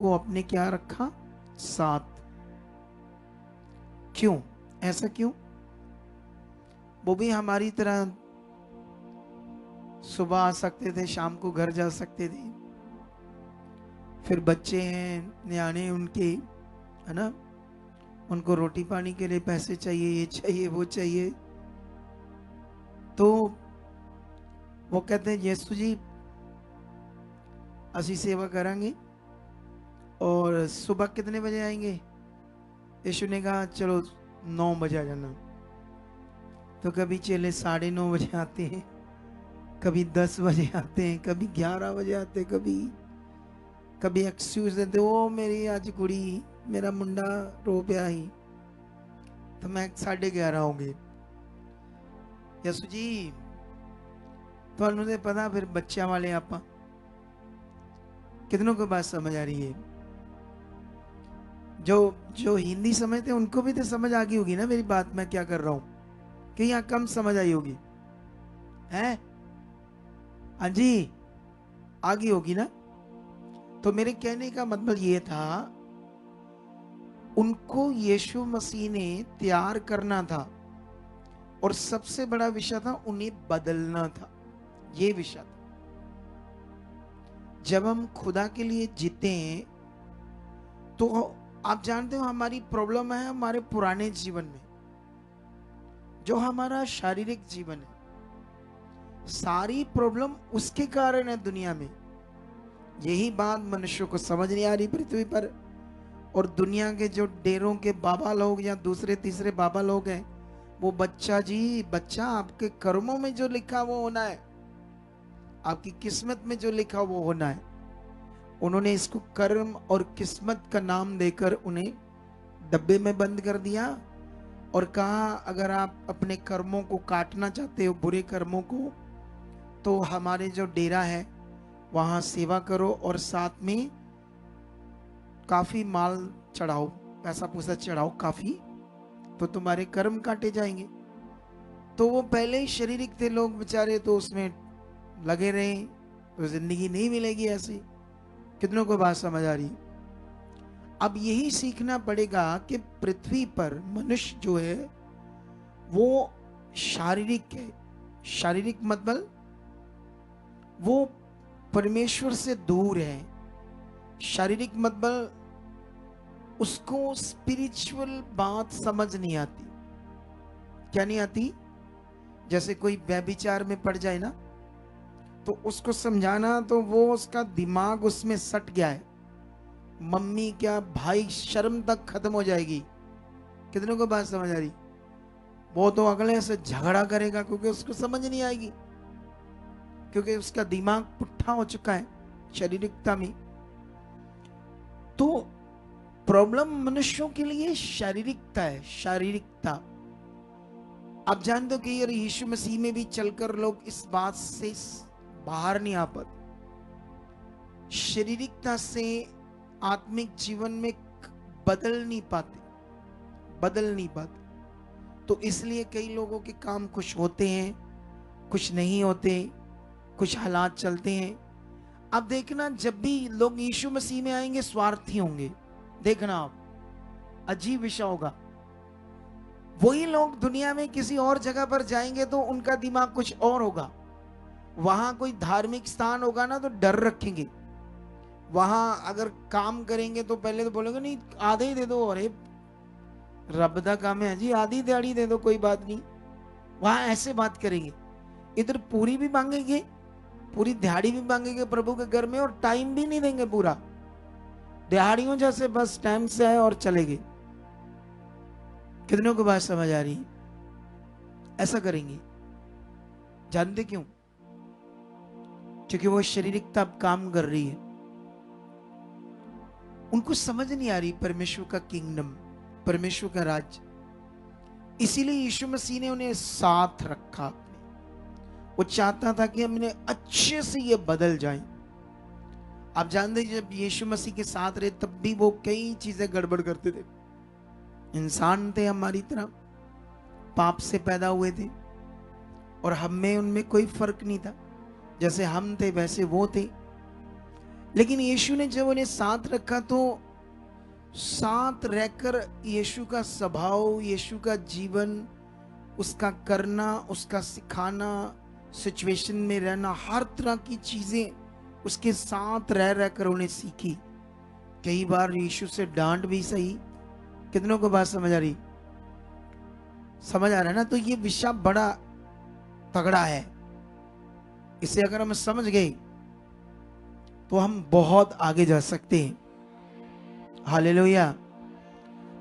वो अपने क्या रखा? साथ। क्यों? ऐसा क्यों? वो भी हमारी तरह सुबह आ सकते थे, शाम को घर जा सकते थे। फिर बच्चे हैं, न्याणे उनके, है ना, उनको रोटी पानी के लिए पैसे चाहिए, ये चाहिए वो चाहिए। तो वो कहते हैं यीशु जी असी सेवा करांगे और सुबह कितने बजे आएंगे? यीशु ने कहा चलो 9 बजे आ जाना। तो कभी चेले 9:30 बजे आते हैं, कभी 10 बजे आते हैं, कभी 11 बजे आते हैं, कभी एक्सक्यूज देते, ओ मेरी आज कुड़ी, मेरा मुंडा रो पिया ही, तो मैं 11:30 होंगे। यसु जी ਤੁਹਾਨੂੰ ਤੇ पता फिर बच्चा वाले आप कितनों को बात समझ आ रही है? जो जो हिंदी समझते हैं उनको भी तो समझ आ गई होगी ना मेरी बात, मैं क्या कर रहा हूं, कि यहाँ कम समझ आई होगी है? हाँ जी, आ गई होगी ना। तो मेरे कहने का मतलब ये था, उनको यीशु मसीह ने तैयार करना था और सबसे बड़ा विषय था उन्हें बदलना था। ये विषय था। जब हम खुदा के लिए जीते हैं तो आप जानते हो हमारी प्रॉब्लम है हमारे पुराने जीवन में, जो हमारा शारीरिक जीवन है, सारी प्रॉब्लम उसके कारण है दुनिया में। यही बात मनुष्यों को समझ नहीं आ रही पृथ्वी पर। और दुनिया के जो डेरों के बाबा लोग या दूसरे तीसरे बाबा लोग हैं, वो बच्चा जी बच्चा, आपके कर्मों में जो लिखा वो होना है, आपकी किस्मत में जो लिखा वो होना है। उन्होंने इसको कर्म और किस्मत का नाम देकर उन्हें डब्बे में बंद कर दिया और कहा अगर आप अपने कर्मों को काटना चाहते हो, बुरे कर्मों को, तो हमारे जो डेरा है वहां सेवा करो और साथ में काफी माल चढ़ाओ, पैसा पूसा चढ़ाओ काफी, तो तुम्हारे कर्म काटे जाएंगे। तो वो पहले ही शारीरिक थे लोग बेचारे, तो उसमें लगे रहे, तो जिंदगी नहीं मिलेगी ऐसी। कितनों को बात समझ आ रही? अब यही सीखना पड़ेगा कि पृथ्वी पर मनुष्य जो है वो शारीरिक है। शारीरिक मतलब वो परमेश्वर से दूर है। शारीरिक मतलब उसको स्पिरिचुअल बात समझ नहीं आती। क्या नहीं आती? जैसे कोई व्यभिचार में पड़ जाए ना, तो उसको समझाना तो वो उसका दिमाग उसमें सट गया है, मम्मी क्या भाई शर्म तक खत्म हो जाएगी। कितनों को बात समझ आ रही? वो तो अगले से झगड़ा करेगा क्योंकि उसको समझ नहीं आएगी, क्योंकि उसका दिमाग पुट्ठा हो चुका है शारीरिकता में। तो प्रॉब्लम मनुष्यों के लिए शारीरिकता है, शारीरिकता। आप जानते हो कि यार यीशु मसीह में भी चलकर लोग इस बात से बाहर नहीं आ पाते, शारीरिकता से आत्मिक जीवन में बदल नहीं पाते, बदल नहीं पाते। तो इसलिए कई लोगों के काम कुछ होते हैं, कुछ नहीं होते, कुछ हालात चलते हैं। अब देखना जब भी लोग यीशु मसीह में आएंगे स्वार्थी होंगे, देखना आप, अजीब विषय होगा। वही लोग दुनिया में किसी और जगह पर जाएंगे तो उनका दिमाग कुछ और होगा। वहां कोई धार्मिक स्थान होगा ना तो डर रखेंगे, वहां अगर काम करेंगे तो पहले तो बोलेंगे नहीं आधे ही दे दो, अरे रब दा काम है जी, आधी दिहाड़ी दे दो कोई बात नहीं। वहां ऐसे बात करेंगे। इधर पूरी भी मांगेंगे, पूरी दिहाड़ी भी मांगेंगे प्रभु के घर में, और टाइम भी नहीं देंगे पूरा, दिहाड़ियों जैसे बस टाइम से आए और चले गए। कितनों को बात समझ आ रही? ऐसा करेंगे। जानते क्यों? क्योंकि वो शारीरिकता अब काम कर रही है। उनको समझ नहीं आ रही परमेश्वर का किंगडम, परमेश्वर का राज्य। इसीलिए यीशु मसीह ने उन्हें साथ रखा अपने। वो चाहता था कि हमने अच्छे से ये बदल जाएं। आप जानते जब यीशु मसीह के साथ रहे तब भी वो कई चीजें गड़बड़ करते थे। इंसान थे हमारी तरह, पाप से पैदा हुए थे और हम में उनमें कोई फर्क नहीं था। जैसे हम थे वैसे वो थे। लेकिन यीशु ने जब उन्हें साथ रखा तो साथ रहकर यीशु का स्वभाव, यीशु का जीवन, उसका करना, उसका सिखाना, सिचुएशन में रहना, हर तरह की चीजें उसके साथ रह रहकर उन्हें सीखी। कई बार यीशु से डांट भी सही। कितनों को बात समझ आ रही? समझ आ रहा है ना? तो ये विषय बड़ा तगड़ा है। इसे अगर हम समझ गए तो हम बहुत आगे जा सकते हैं। हालेलुया।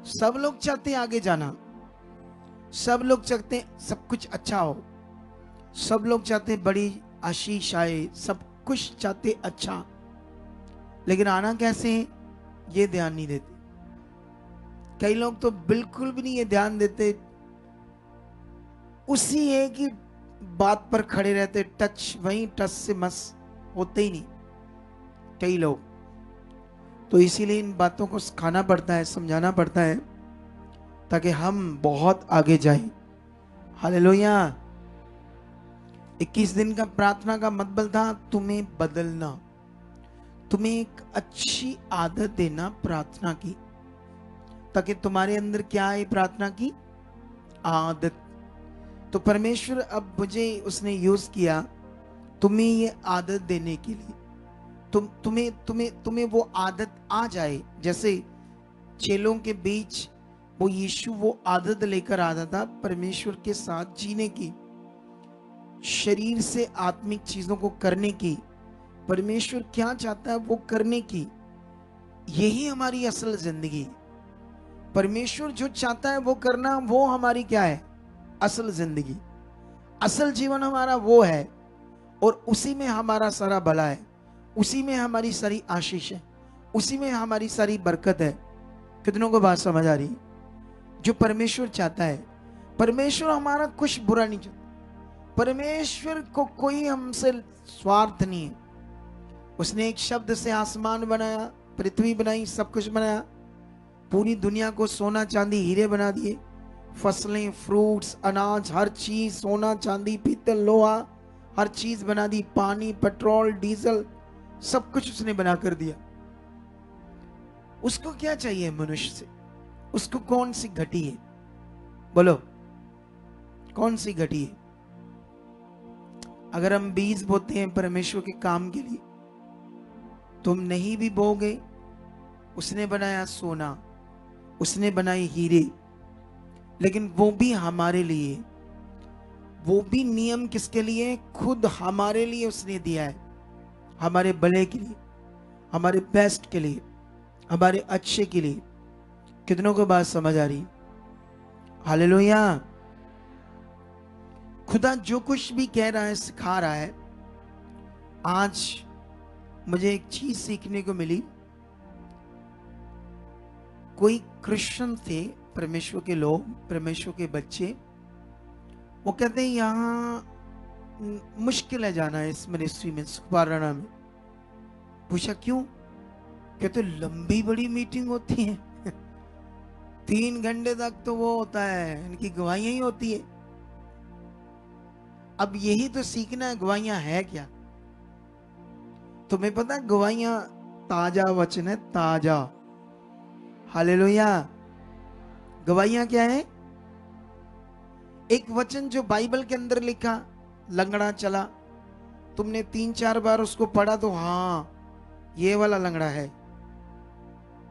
सब लोग चाहते हैं आगे जाना, सब लोग चाहते हैं सब कुछ अच्छा हो, सब लोग चाहते हैं बड़ी आशीष आए, सब कुछ चाहते अच्छा, लेकिन आना कैसे है ये ध्यान नहीं देते। कई लोग तो बिल्कुल भी नहीं ये ध्यान देते, उसी एक ही बात पर खड़े रहते, टच वहीं टच से मस होते ही नहीं कई लोग। तो इसीलिए इन बातों को सिखाना पड़ता है, समझाना पड़ता है, ताकि हम बहुत आगे जाएं। हालेलुया। 21 दिन का प्रार्थना का मतलब था तुम्हें बदलना, तुम्हें एक अच्छी आदत देना प्रार्थना की, ताकि तुम्हारे अंदर क्या है? प्रार्थना की आदत। तो परमेश्वर अब मुझे उसने यूज किया तुम्हें ये आदत देने के लिए। तुम्हें वो आदत आ जाए। जैसे चेलों के बीच वो यीशु वो आदत लेकर आता था परमेश्वर के साथ जीने की, शरीर से आत्मिक चीजों को करने की। परमेश्वर क्या चाहता है वो करने की, यही हमारी असल जिंदगी। परमेश्वर जो चाहता है वो करना, वो हमारी क्या है? असल जिंदगी, असल जीवन हमारा वो है। और उसी में हमारा सारा भला है, उसी में हमारी सारी आशीष है, उसी में हमारी सारी बरकत है। कितनों को बात समझ आ रही है? जो परमेश्वर चाहता है, परमेश्वर हमारा कुछ बुरा नहीं चाहता। परमेश्वर को कोई हमसे स्वार्थ नहीं है। उसने एक शब्द से आसमान बनाया, पृथ्वी बनाई, सब कुछ बनाया, पूरी दुनिया को सोना चांदी हीरे बना दिए, फसलें, फ्रूट्स, अनाज, हर चीज, सोना चांदी पीतल लोहा, हर चीज बना दी, पानी, पेट्रोल, डीजल, सब कुछ उसने बना कर दिया। उसको क्या चाहिए मनुष्य से? उसको कौन सी घटी है? बोलो, कौन सी घटी है? अगर हम बीज बोते हैं परमेश्वर के काम के लिए, तुम नहीं भी बोगे, उसने बनाया सोना, उसने बनाई हीरे, लेकिन वो भी हमारे लिए, वो भी नियम किसके लिए? खुद हमारे लिए उसने दिया है, हमारे भले के लिए, हमारे बेस्ट के लिए, हमारे अच्छे के लिए। कितनों को बात समझ आ रही? हालेलुया। खुदा जो कुछ भी कह रहा है, सिखा रहा है। आज मुझे एक चीज सीखने को मिली। कोई क्रिश्चियन थे, परमेश्वर के लोग, परमेश्वर के बच्चे, वो कहते हैं यहाँ मुश्किल है जाना है इस मिनिस्ट्री में, सुखबाराना में। पूछा क्यों? कहते लंबी बड़ी मीटिंग होती है 3 घंटे तक तो वो होता है, इनकी गवाहियां ही होती है। अब यही तो सीखना है, गवाहियां है क्या? तुम्हें पता है गवाहियां ताजा वचन है, ताजा। हालेलुया। गवाहियां क्या है? एक वचन जो बाइबल के अंदर लिखा, लंगड़ा चला, तुमने 3-4 बार उसको पढ़ा तो हाँ ये वाला लंगड़ा है।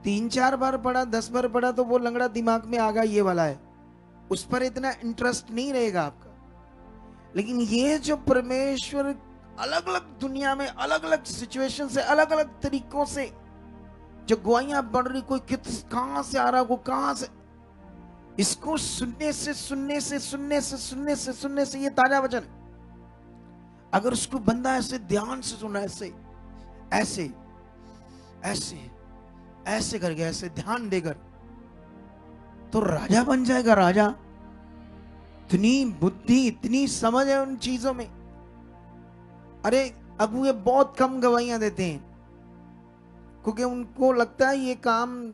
3-4 बार पढ़ा, 10 बार पढ़ा तो वो लंगड़ा दिमाग में आ गया, ये वाला है। उस पर इतना इंटरेस्ट नहीं रहेगा आपका। लेकिन ये जो परमेश्वर अलग अलग दुनिया में, अलग अलग सिचुएशन से, अलग अलग तरीकों से जो गवाहियां बढ़ रही, कोई कहां से आ रहा, को कहां से, इसको सुनने से ये ताजा वचन है। अगर उसको बंदा ऐसे ध्यान से सुना, ऐसे ऐसे ऐसे ऐसे करके, ऐसे ध्यान देकर, तो राजा बन जाएगा, राजा। इतनी बुद्धि, इतनी समझ है उन चीजों में। अरे अबू ये बहुत कम गवाहियां देते हैं, क्योंकि उनको लगता है ये काम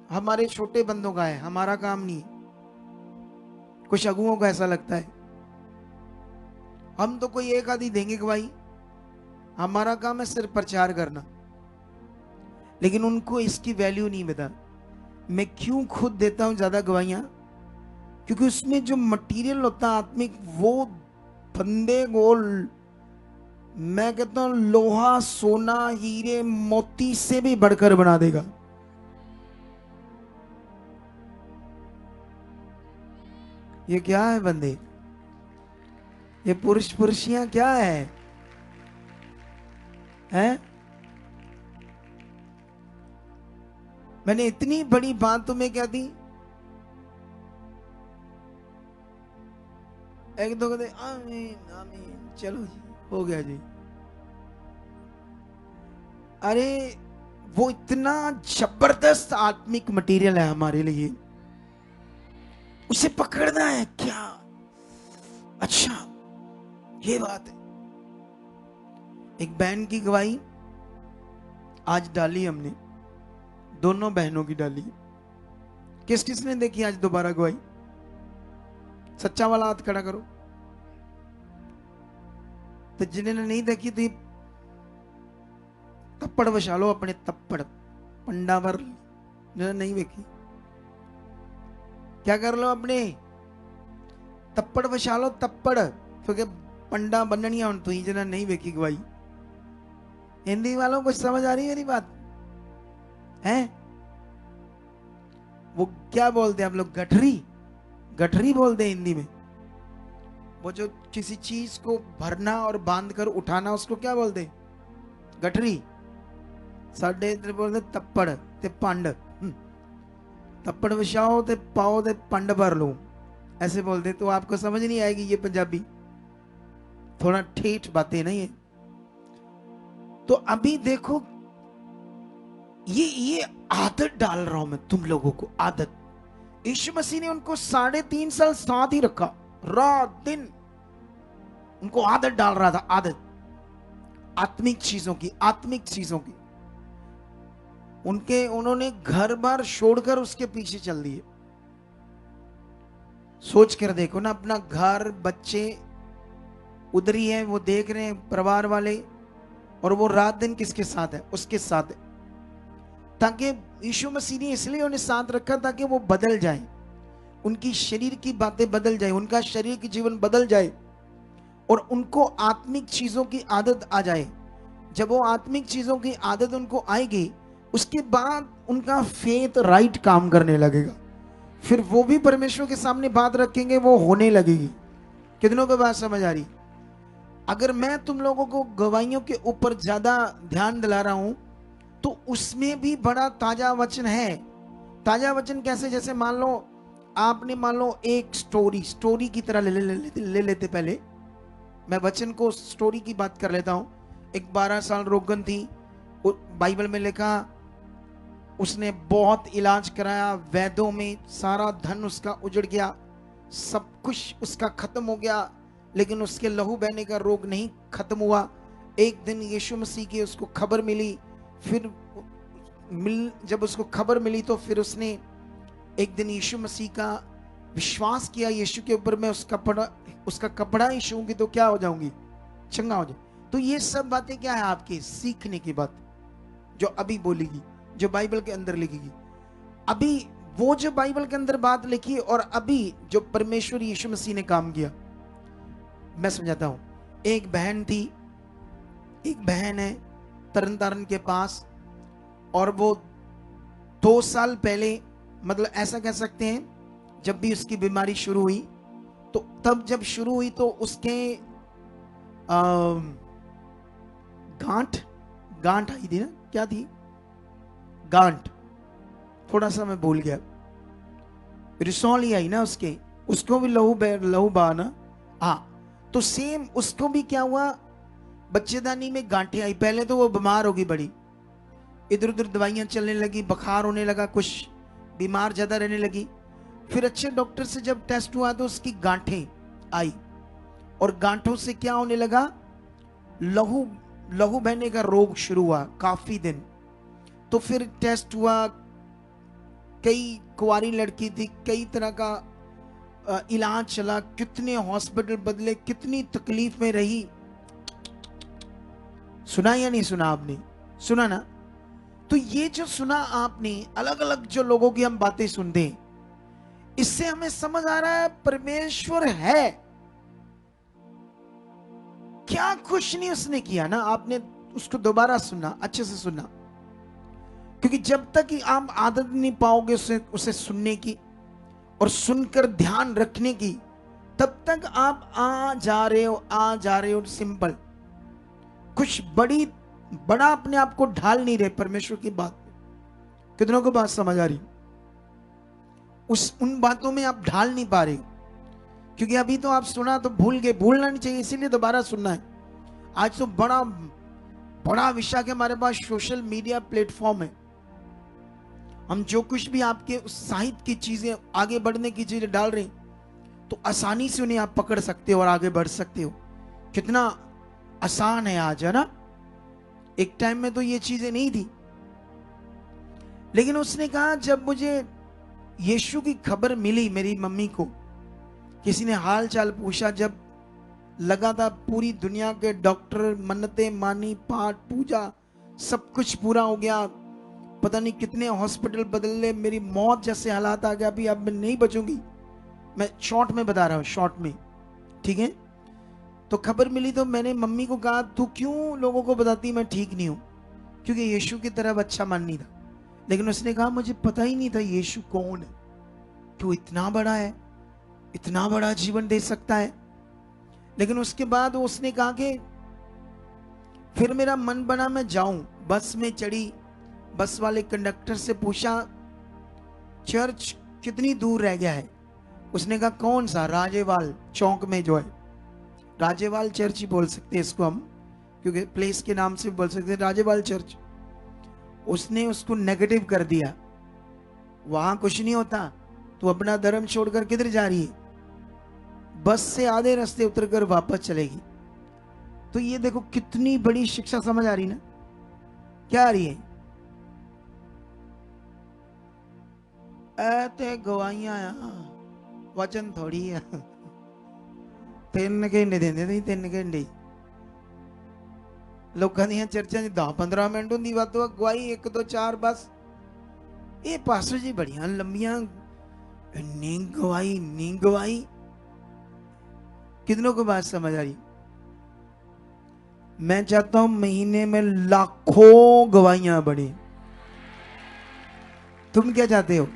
हमारे छोटे बंदों का है, हमारा काम नहीं। कुछ अगुओं को ऐसा लगता है हम तो कोई एक आधी देंगे गवाही, हमारा काम है सिर्फ प्रचार करना। लेकिन उनको इसकी वैल्यू नहीं पता। मैं क्यों खुद देता हूं ज्यादा गवाहियां, क्योंकि उसमें जो मटेरियल होता है आत्मिक, वो बंदे को, मैं कहता हूं, लोहा, सोना, हीरे, मोती से भी बढ़कर बना देगा। ये क्या है बंदे, ये पुरुष पुरुषियां क्या है, हैं? मैंने इतनी बड़ी बात तुम्हें क्या दी, एक दो कहते आमीन आमीन, चलो जी हो गया जी। अरे वो इतना जबरदस्त आत्मिक मटेरियल है हमारे लिए, उसे पकड़ना है क्या। अच्छा ये बात है। एक बहन की गवाही आज डाली हमने, दोनों बहनों की डाली। किस किसने देखी आज दोबारा गवाही? सच्चा वाला हाथ खड़ा करो। तो जिन्होंने नहीं देखी तो तप्पड़ बचा लो अपने, तप्पड़ पंडा भर, जिन्होंने नहीं देखी क्या कर लो, अपने तप्पड़ बचा लो, तप्पड़, क्योंकि पंडा बननिया हूं तू ही, जिन्होंने नहीं देखी गवाही। हिंदी वालों को समझ आ रही है मेरी बात है? वो क्या बोलते हैं आप लोग, गठरी, गठरी बोलते हैं हिंदी में। वो जो किसी चीज को भरना और बांध कर उठाना, उसको क्या बोलते हैं? गठरी। साढ़े इधर बोलते तप्पड़ ते पंड। तप्पड़ विछाओ ते पाओ ते पंड भर लो, ऐसे बोलते। तो आपको समझ नहीं आएगी ये पंजाबी, थोड़ा ठेठ बातें नहीं है। तो अभी देखो, ये आदत डाल रहा हूं मैं तुम लोगों को, आदत। यीशु मसीह ने उनको 3.5 साल साथ ही रखा, रात दिन उनको आदत डाल रहा था, आदत आत्मिक चीजों की, आत्मिक चीजों की। उन्होंने घर बार छोड़कर उसके पीछे चल दिए। सोच कर देखो ना, अपना घर, बच्चे उधर ही है, वो देख रहे हैं परिवार वाले, और वो रात दिन किसके साथ है? उसके साथ है। ताकि यीशु मसीह ने इसलिए उन्हें साथ रखा ताकि वो बदल जाए, उनकी शरीर की बातें बदल जाए, उनका शरीर की जीवन बदल जाए, और उनको आत्मिक चीजों की आदत आ जाए। जब वो आत्मिक चीजों की आदत उनको आएगी, उसके बाद उनका फेथ राइट काम करने लगेगा। फिर वो भी परमेश्वर के सामने बात रखेंगे, वो होने लगेगी। कितनों को बात समझ आ रही? अगर मैं तुम लोगों को गवाहियों के ऊपर ज्यादा ध्यान दिला रहा हूं, तो उसमें भी बड़ा ताजा वचन है। ताजा वचन कैसे? जैसे मान लो आपने, मान लो एक स्टोरी की तरह ले लेते। पहले मैं वचन को स्टोरी की बात कर लेता हूं। एक 12 साल रोगन थी, बाइबल में लिखा, उसने बहुत इलाज कराया, वैद्यों में सारा धन उसका उजड़ गया, सब कुछ उसका खत्म हो गया, लेकिन उसके लहू बहने का रोग नहीं खत्म हुआ। एक दिन यीशु मसीह की उसको खबर मिली, फिर जब उसको खबर मिली तो फिर उसने एक दिन यीशु मसीह का विश्वास किया, यीशु के ऊपर मैं उसका कपड़ा ही छूंगी तो क्या हो जाऊंगी? चंगा हो जाए। तो ये सब बातें क्या है? आपकी सीखने की बात, जो अभी बोलेगी, जो बाइबल के अंदर लिखेगी। अभी वो जो बाइबल के अंदर बात लिखी, और अभी जो परमेश्वर यीशु मसीह ने काम किया, मैं समझाता हूं। एक बहन थी, एक बहन है तरन तारण के पास, और वो 2 साल पहले, मतलब ऐसा कह सकते हैं, जब भी उसकी बीमारी शुरू हुई, तो तब जब शुरू हुई तो उसके गांठ आई थी ना, क्या थी? गांठ, थोड़ा सा मैं भूल गया, रिसौली आई ना उसके, उसको भी लहू बहा ना। हाँ, तो सेम उसको भी क्या हुआ? बच्चेदानी में गांठें आई। पहले तो वो बीमार होगी बड़ी, इधर उधर दवाइयां चलने लगी, बुखार होने लगा, कुछ बीमार ज्यादा रहने लगी। फिर अच्छे डॉक्टर से जब टेस्ट हुआ तो उसकी गांठें आई, और गांठों से क्या होने लगा? लहू बहने का रोग शुरू हुआ काफी दिन। तो फिर टेस्ट हुआ, कई कुंवारी लड़की थी, कई तरह का इलाज चला, कितने हॉस्पिटल बदले, कितनी तकलीफ में रही। सुना या नहीं सुना आपने? सुना ना? तो ये जो सुना आपने, अलग अलग जो लोगों की हम बातें सुनते हैं, इससे हमें समझ आ रहा है परमेश्वर है। क्या कुछ नहीं उसने किया ना, आपने उसको दोबारा सुना, अच्छे से सुना, क्योंकि जब तक कि आप आदत नहीं पाओगे उसे सुनने की और सुनकर ध्यान रखने की, तब तक आप आ जा रहे हो सिंपल, कुछ बड़ा अपने आप को ढाल नहीं रहे परमेश्वर की बात में। कितनों को बात समझ आ रही? उन बातों में आप ढाल नहीं पा रहे, क्योंकि अभी तो आप सुना तो भूल गए, भूलना नहीं चाहिए, इसीलिए दोबारा सुनना है। आज तो बड़ा बड़ा विषय के हमारे पास सोशल मीडिया प्लेटफॉर्म है, हम जो कुछ भी आपके साहित्य की चीजें, आगे बढ़ने की चीजें डाल रहे हैं, तो आसानी से उन्हें आप पकड़ सकते हो और आगे बढ़ सकते हो। कितना आसान है आज, है ना? एक टाइम में तो ये चीजें नहीं थी। लेकिन उसने कहा, जब मुझे यीशु की खबर मिली, मेरी मम्मी को किसी ने हाल चाल पूछा, जब लगा था पूरी दुनिया के डॉक्टर मन्नतें मानी, पाठ पूजा सब कुछ पूरा हो गया, पता नहीं कितने हॉस्पिटल बदले, मेरी मौत जैसे हालात आ गया, अभी अब मैं नहीं बचूंगी। मैं शॉर्ट में बता रहा हूं, शॉर्ट में, ठीक है? तो खबर मिली तो मैंने मम्मी को कहा, तू क्यों लोगों को बताती मैं ठीक नहीं हूं? क्योंकि यीशु की तरफ अच्छा मन नहीं था। लेकिन उसने कहा, मुझे पता ही नहीं था यीशु कौन है, क्यों इतना बड़ा है, इतना बड़ा जीवन दे सकता है। लेकिन उसके बाद उसने कहा कि फिर मेरा मन बना मैं जाऊं। बस में चढ़ी, बस वाले कंडक्टर से पूछा, चर्च कितनी दूर रह गया है? उसने कहा, कौन सा? राजेवाल चौक में जो है, राजेवाल चर्च ही बोल सकते हैं इसको हम, क्योंकि प्लेस के नाम से बोल सकते हैं राजेवाल चर्च। उसने उसको नेगेटिव कर दिया, वहां कुछ नहीं होता, तू अपना धर्म छोड़कर किधर जा रही है? बस से आधे रास्ते उतरकर वापस चलेगी। तो ये देखो कितनी बड़ी शिक्षा, समझ आ रही ना? क्या आ रही है? ऐते गवाइयां वचन थोड़ी है। 3 घंटे देंदे थे, 3 घंटे लोगों दी चर्चा 10-15 मिनट होंगी, वध तो गवाही 1 2 4 बस। ये पासो जी बड़िया लंबिया, इन्नी गवाही। कितनों को बात समझ आ रही? मैं चाहता हूं महीने में लाखों गवाहियां बढ़े। तुम क्या चाहते हो?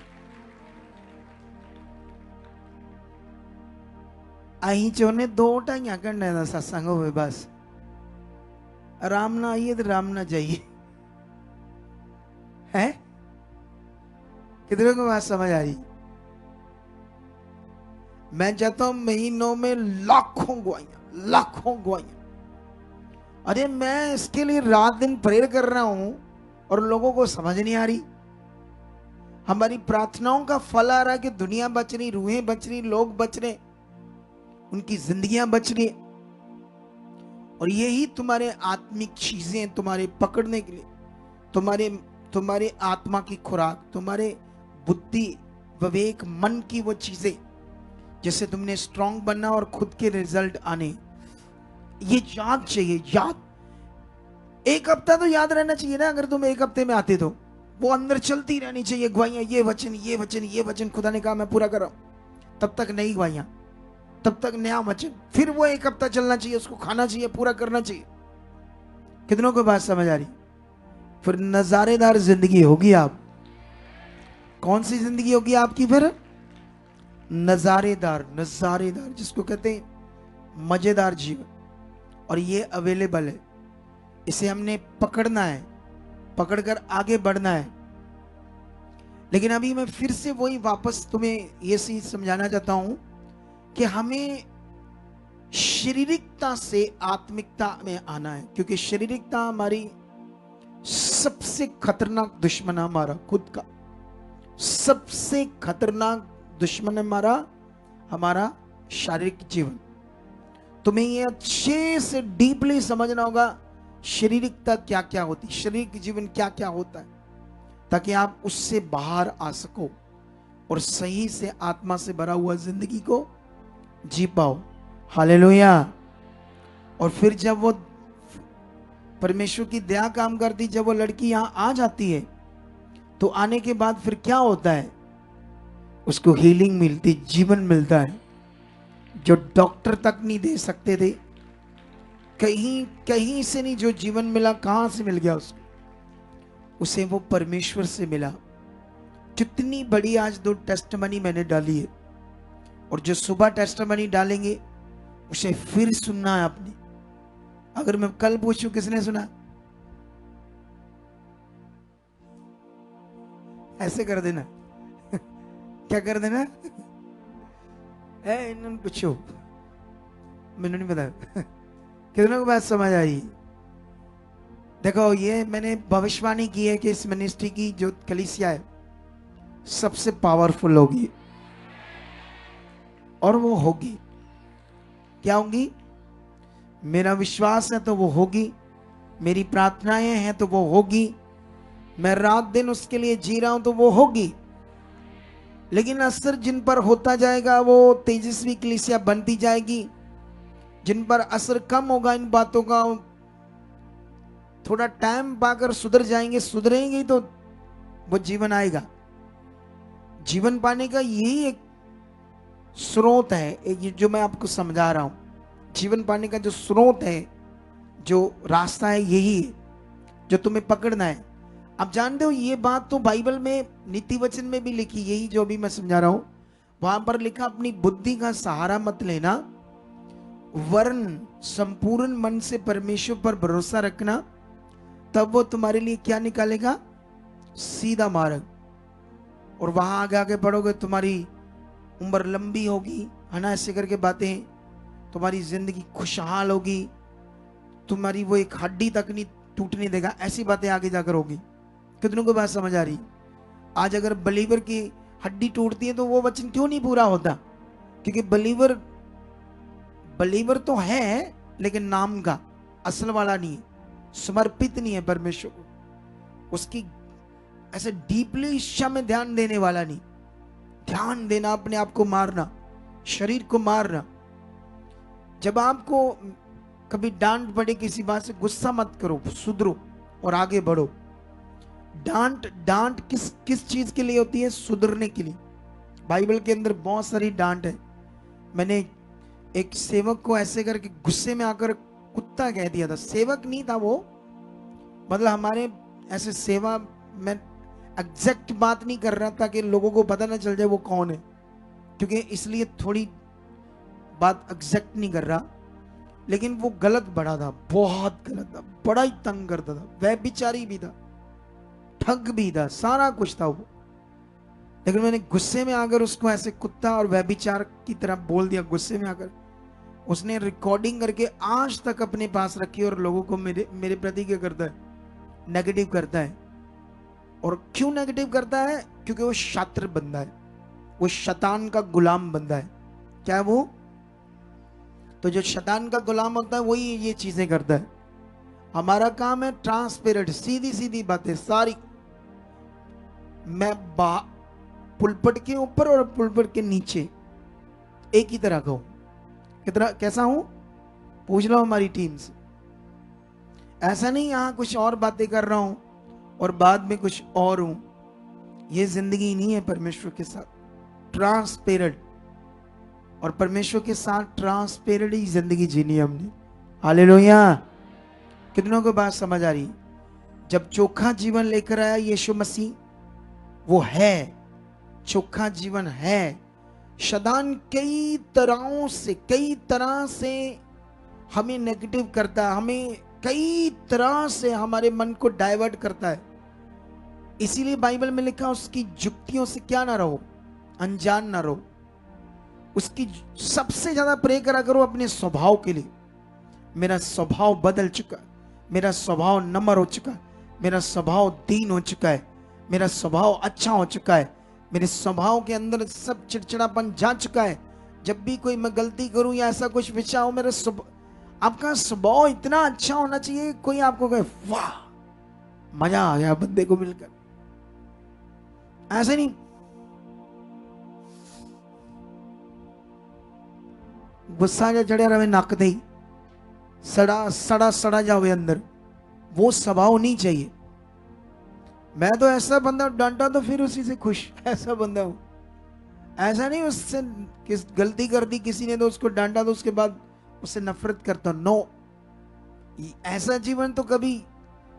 अं चाहने 2-2.5 घंटे का सत्संग हो, बस आराम ना आइए तो आराम ना जाइए, है? कितनों को बात समझ आ रही? मैं चाहता हूं महीनों में लाखों गवाहियां। अरे मैं इसके लिए रात दिन प्रेयर कर रहा हूं और लोगों को समझ नहीं आ रही। हमारी प्रार्थनाओं का फल आ रहा है कि दुनिया बच रही, रूहें बच रही, लोग बच रहे, उनकी जिंदगियां बच रही। और यही तुम्हारे आत्मिक चीजें तुम्हारे पकड़ने के लिए, तुम्हारे आत्मा की खुराक, तुम्हारे बुद्धि विवेक मन की वो चीजें, जिससे तुमने स्ट्रांग बनना और खुद के रिजल्ट आने। ये याद चाहिए, याद। 1 हफ्ता तो याद रहना चाहिए ना। अगर तुम 1 हफ्ते में आते तो वो अंदर चलती रहनी चाहिए गवाहियां, ये वचन खुदा ने कहा मैं पूरा कर रहा हूं। तब तक नई गवाहियां, तब तक नया वचन, फिर वो 1 हफ्ता चलना चाहिए, उसको खाना चाहिए, पूरा करना चाहिए। कितनों को बात समझ आ रही? फिर नजारेदार जिंदगी होगी। आप कौन सी जिंदगी होगी आपकी? फिर नजारेदार, जिसको कहते हैं मजेदार जीवन। और ये अवेलेबल है, इसे हमने पकड़ना है, पकड़कर आगे बढ़ना है। लेकिन अभी मैं फिर से वही वापस तुम्हें ये चीज समझाना चाहता हूं कि हमें शारीरिकता से आत्मिकता में आना है, क्योंकि शारीरिकता हमारी सबसे खतरनाक दुश्मन, हमारा खुद का सबसे खतरनाक दुश्मन हमारा शारीरिक जीवन। तुम्हें ये अच्छे से डीपली समझना होगा शारीरिकता क्या क्या होती, शारीरिक जीवन क्या क्या होता है, ताकि आप उससे बाहर आ सको और सही से आत्मा से भरा हुआ जिंदगी को जी पाओ। हालेलुया। और फिर जब वो परमेश्वर की दया काम करती, जब वो लड़की यहाँ आ जाती है तो आने के बाद फिर क्या होता है, उसको हीलिंग मिलती, जीवन मिलता है जो डॉक्टर तक नहीं दे सकते थे, कहीं कहीं से नहीं। जो जीवन मिला कहां से मिल गया उसको? उसे वो परमेश्वर से मिला। कितनी बड़ी आज 2 टेस्टमनी मैंने डाली है, और जो सुबह टेस्टमनी डालेंगे उसे फिर सुनना है आपने। अगर मैं कल पूछूं किसने सुना, ऐसे कर देना क्या कर देना है, इन्होंने पूछो, मैंने नहीं पता कितनों को बात समझ आई। देखो, ये मैंने भविष्यवाणी की है कि इस मिनिस्ट्री की जो कलीसिया है सबसे पावरफुल होगी, और वो होगी। क्या होगी? मेरा विश्वास है तो वो होगी, मेरी प्रार्थनाएं हैं तो वो होगी, मैं रात दिन उसके लिए जी रहा हूं तो वो होगी। लेकिन असर जिन पर होता जाएगा वो तेजस्वी कलीसिया बनती जाएगी। जिन पर असर कम होगा इन बातों का, थोड़ा टाइम पाकर सुधर जाएंगे, सुधरेंगे तो वो जीवन आएगा। जीवन पाने का यही एक स्रोत है, ये जो मैं आपको समझा रहा हूं। जीवन पाने का जो स्रोत है, जो रास्ता है, यही है जो तुम्हें पकड़ना है। आप जानते हो ये बात तो बाइबल में नीति वचन में भी लिखी, यही जो अभी मैं समझा रहा हूं। वहां पर लिखा, अपनी बुद्धि का सहारा मत लेना, वरन संपूर्ण मन से परमेश्वर पर भरोसा रखना, तब वो तुम्हारे लिए क्या निकालेगा? सीधा मार्ग। और वहां आगे आगे बढ़ोगे, तुम्हारी उम्र लंबी होगी, है ना, ऐसे करके बातें, तुम्हारी जिंदगी खुशहाल होगी, तुम्हारी वो एक हड्डी तक नहीं टूटने देगा, ऐसी बातें आगे जाकर होगी। कितनों को बात समझ आ रही? आज अगर बलीवर की हड्डी टूटती है तो वो वचन क्यों नहीं पूरा होता? क्योंकि बलीवर तो है, लेकिन नाम का, असल वाला नहीं है, समर्पित नहीं है परमेश्वर को, उसकी ऐसे डीपली इच्छा में ध्यान देने वाला नहीं। ध्यान देना, अपने आप को मारना, शरीर को मारना। जब आपको कभी डांट पड़े किसी बात से, गुस्सा मत करो, सुधरो और आगे बढ़ो। डांट किस चीज के लिए होती है? सुधरने के लिए। बाइबल के अंदर बहुत सारी डांट है। मैंने एक सेवक को ऐसे करके गुस्से में आकर कुत्ता कह दिया था। सेवक नहीं था वो, मतलब हमारे ऐसे सेवा में एग्जैक्ट बात नहीं कर रहा था कि लोगों को पता ना चल जाए वो कौन है, क्योंकि इसलिए थोड़ी बात एग्जैक्ट नहीं कर रहा। लेकिन वो गलत बड़ा था, बहुत गलत था, बड़ा ही तंग करता था, व्यभिचारी भी था, ठग भी था, सारा कुछ था वो। लेकिन मैंने गुस्से में आकर उसको ऐसे कुत्ता और व्यभिचार की तरह बोल दिया। गुस्से में आकर उसने रिकॉर्डिंग करके आज तक अपने पास रखी, और लोगों को मेरे प्रति क्या करता है? नेगेटिव करता है। और क्यों नेगेटिव करता है? क्योंकि वो शातिर बंदा है, वो शैतान का गुलाम बंदा है। क्या है वो? तो जो शैतान का गुलाम होता है वही ये चीजें करता है। हमारा काम है ट्रांसपेरेंट, सीधी सीधी बातें सारी। मैं पुलपट के ऊपर और पुलपट के नीचे एक ही तरह का हूं। कितना कैसा हूं? पूछ लो हमारी टीम से। ऐसा नहीं यहां कुछ और बातें कर रहा हूं और बाद में कुछ और हूं। ये जिंदगी नहीं है परमेश्वर के साथ। ट्रांसपेरेंट, और परमेश्वर के साथ ट्रांसपेरेंट ही जिंदगी जीनी है हमने। हालेलुया। कितनों को बात समझ आ रही? जब चोखा जीवन लेकर आया यीशु मसीह, वो है चोखा जीवन है। शैतान कई तरह से हमें नेगेटिव करता है, हमें कई तरह से हमारे मन को डाइवर्ट करता है। इसीलिए बाइबल में लिखा, उसकी युक्तियों से क्या ना रहो, अनजान ना रहो। उसकी सबसे ज्यादा प्रे करा करो अपने स्वभाव के लिए। मेरा स्वभाव बदल चुका, मेरा स्वभाव नम्र हो चुका, मेरा स्वभाव दीन हो चुका है, मेरा स्वभाव अच्छा हो चुका है, मेरे स्वभाव के अंदर सब चिड़चिड़ापन जा चुका है। जब भी कोई मैं गलती करूं या ऐसा कुछ विचार हो, मेरा आपका स्वभाव इतना अच्छा होना चाहिए, कोई आपको कहे वाह मजा आ गया बंदे को मिलकर। ऐसे नहीं, गुस्सा जो चढ़िया रहे नक दे, सड़ा जावे अंदर, वो स्वभाव नहीं चाहिए। मैं तो ऐसा बंदा डांटा तो फिर उसी से खुश, ऐसा बंदा हूं। ऐसा नहीं उससे किस गलती कर दी किसी ने तो उसको डांटा तो उसके बाद उससे नफरत करता, नो। ऐसा जीवन तो कभी,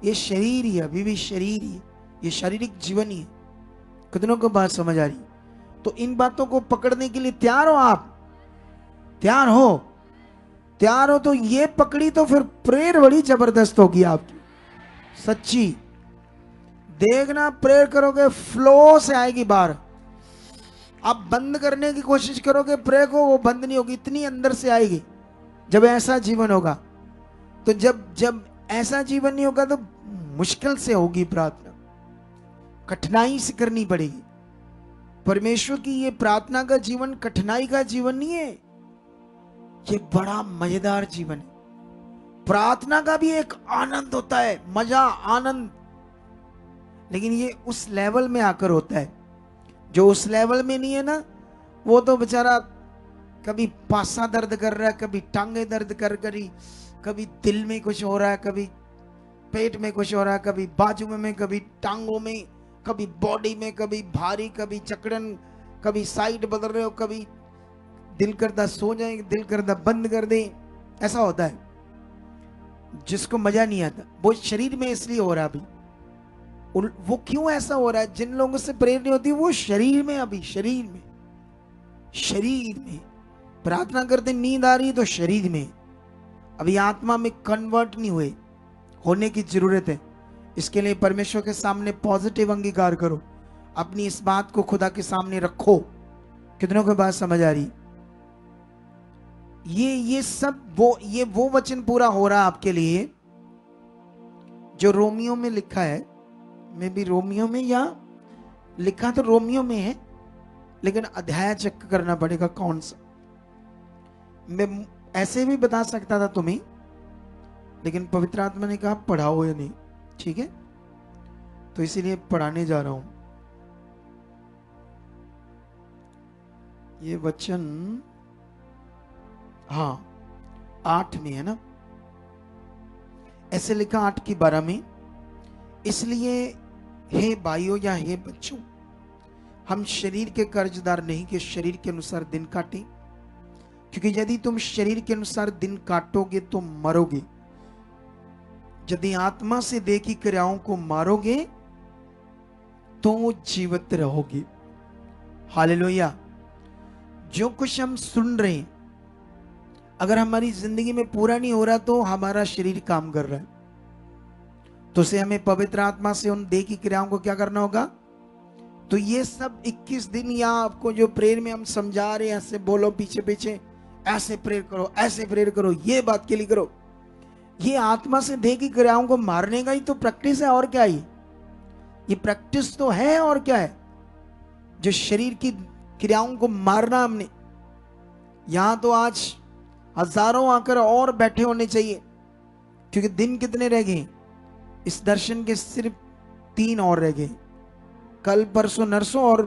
ये शरीर ही है, अभी भी शरीर ही है, ये शारीरिक जीवन ही है। कितनों को बात समझ आ रही? तो इन बातों को पकड़ने के लिए तैयार हो आप? तैयार हो? तैयार हो तो ये पकड़ी तो फिर प्रेयर बड़ी जबरदस्त होगी आपकी, सच्ची। देखना, प्रेयर करोगे फ्लो से आएगी बाहर। आप बंद करने की कोशिश करोगे प्रेयर को, वो बंद नहीं होगी, इतनी अंदर से आएगी जब ऐसा जीवन होगा। तो जब ऐसा जीवन नहीं होगा तो मुश्किल से होगी प्रार्थना, कठिनाई से करनी पड़ेगी। परमेश्वर की ये प्रार्थना का जीवन कठिनाई का जीवन नहीं है, ये बड़ा मजेदार जीवन है। प्रार्थना का भी एक आनंद होता है, मजा, आनंद, लेकिन ये उस लेवल में आकर होता है। जो उस लेवल में नहीं है ना, वो तो बेचारा कभी पासा दर्द कर रहा है, कभी टांगे दर्द कर करी, कभी दिल में कुछ हो रहा है, कभी पेट में कुछ हो रहा है, कभी बाजू में, कभी टांगों में, कभी बॉडी में, कभी भारी, कभी चकड़न, कभी साइड बदल रहे हो, कभी दिल करता सो जाए, दिल करता बंद कर दे, ऐसा होता है। जिसको मजा नहीं आता वो शरीर में इसलिए हो रहा है अभी। वो क्यों ऐसा हो रहा है? जिन लोगों से प्रेरणा नहीं होती वो शरीर में, अभी शरीर में प्रार्थना करते नींद आ रही है तो शरीर में, अभी आत्मा में कन्वर्ट नहीं हुए, होने की जरूरत है। इसके लिए परमेश्वर के सामने पॉजिटिव अंगीकार करो, अपनी इस बात को खुदा के सामने रखो। कितनों को बात समझ आ रही? ये सब वो वचन पूरा हो रहा आपके लिए जो रोमियो में लिखा है। मैं भी रोमियो में, या लिखा तो रोमियो में है लेकिन अध्याय चेक करना पड़ेगा कौन सा। मैं ऐसे भी बता सकता था तुम्हें, लेकिन पवित्र आत्मा ने कहा पढ़ाओ या नहीं, ठीक है, तो इसीलिए पढ़ाने जा रहा हूं। ये वचन हाँ 8 में है ना, ऐसे लिखा 8:12 में, इसलिए हे भाइयों या हे बच्चों, हम शरीर के कर्जदार नहीं कि शरीर के अनुसार दिन काटें, क्योंकि यदि तुम शरीर के अनुसार दिन काटोगे तो मरोगे, यदि आत्मा से देह की क्रियाओं को मारोगे तो जीवित रहोगे। हालेलुया। जो कुछ हम सुन रहे हैं अगर हमारी जिंदगी में पूरा नहीं हो रहा तो हमारा शरीर काम कर रहा है, तो उसे हमें पवित्र आत्मा से उन देह की क्रियाओं को क्या करना होगा। तो ये सब 21 दिन या आपको जो प्रेयर में हम समझा रहे हैं, ऐसे बोलो पीछे पीछे, ऐसे प्रेयर करो, ऐसे प्रेयर करो, ये बात के लिए करो, ये आत्मा से देह की क्रियाओं को मारने का ही तो प्रैक्टिस है। और क्या है ये प्रैक्टिस तो है, और क्या है? जो शरीर की क्रियाओं को मारना हमने, यहां तो आज हजारों आकर और बैठे होने चाहिए, क्योंकि दिन कितने रह गए इस दर्शन के? सिर्फ 3 और रह गए, कल परसों नरसों, और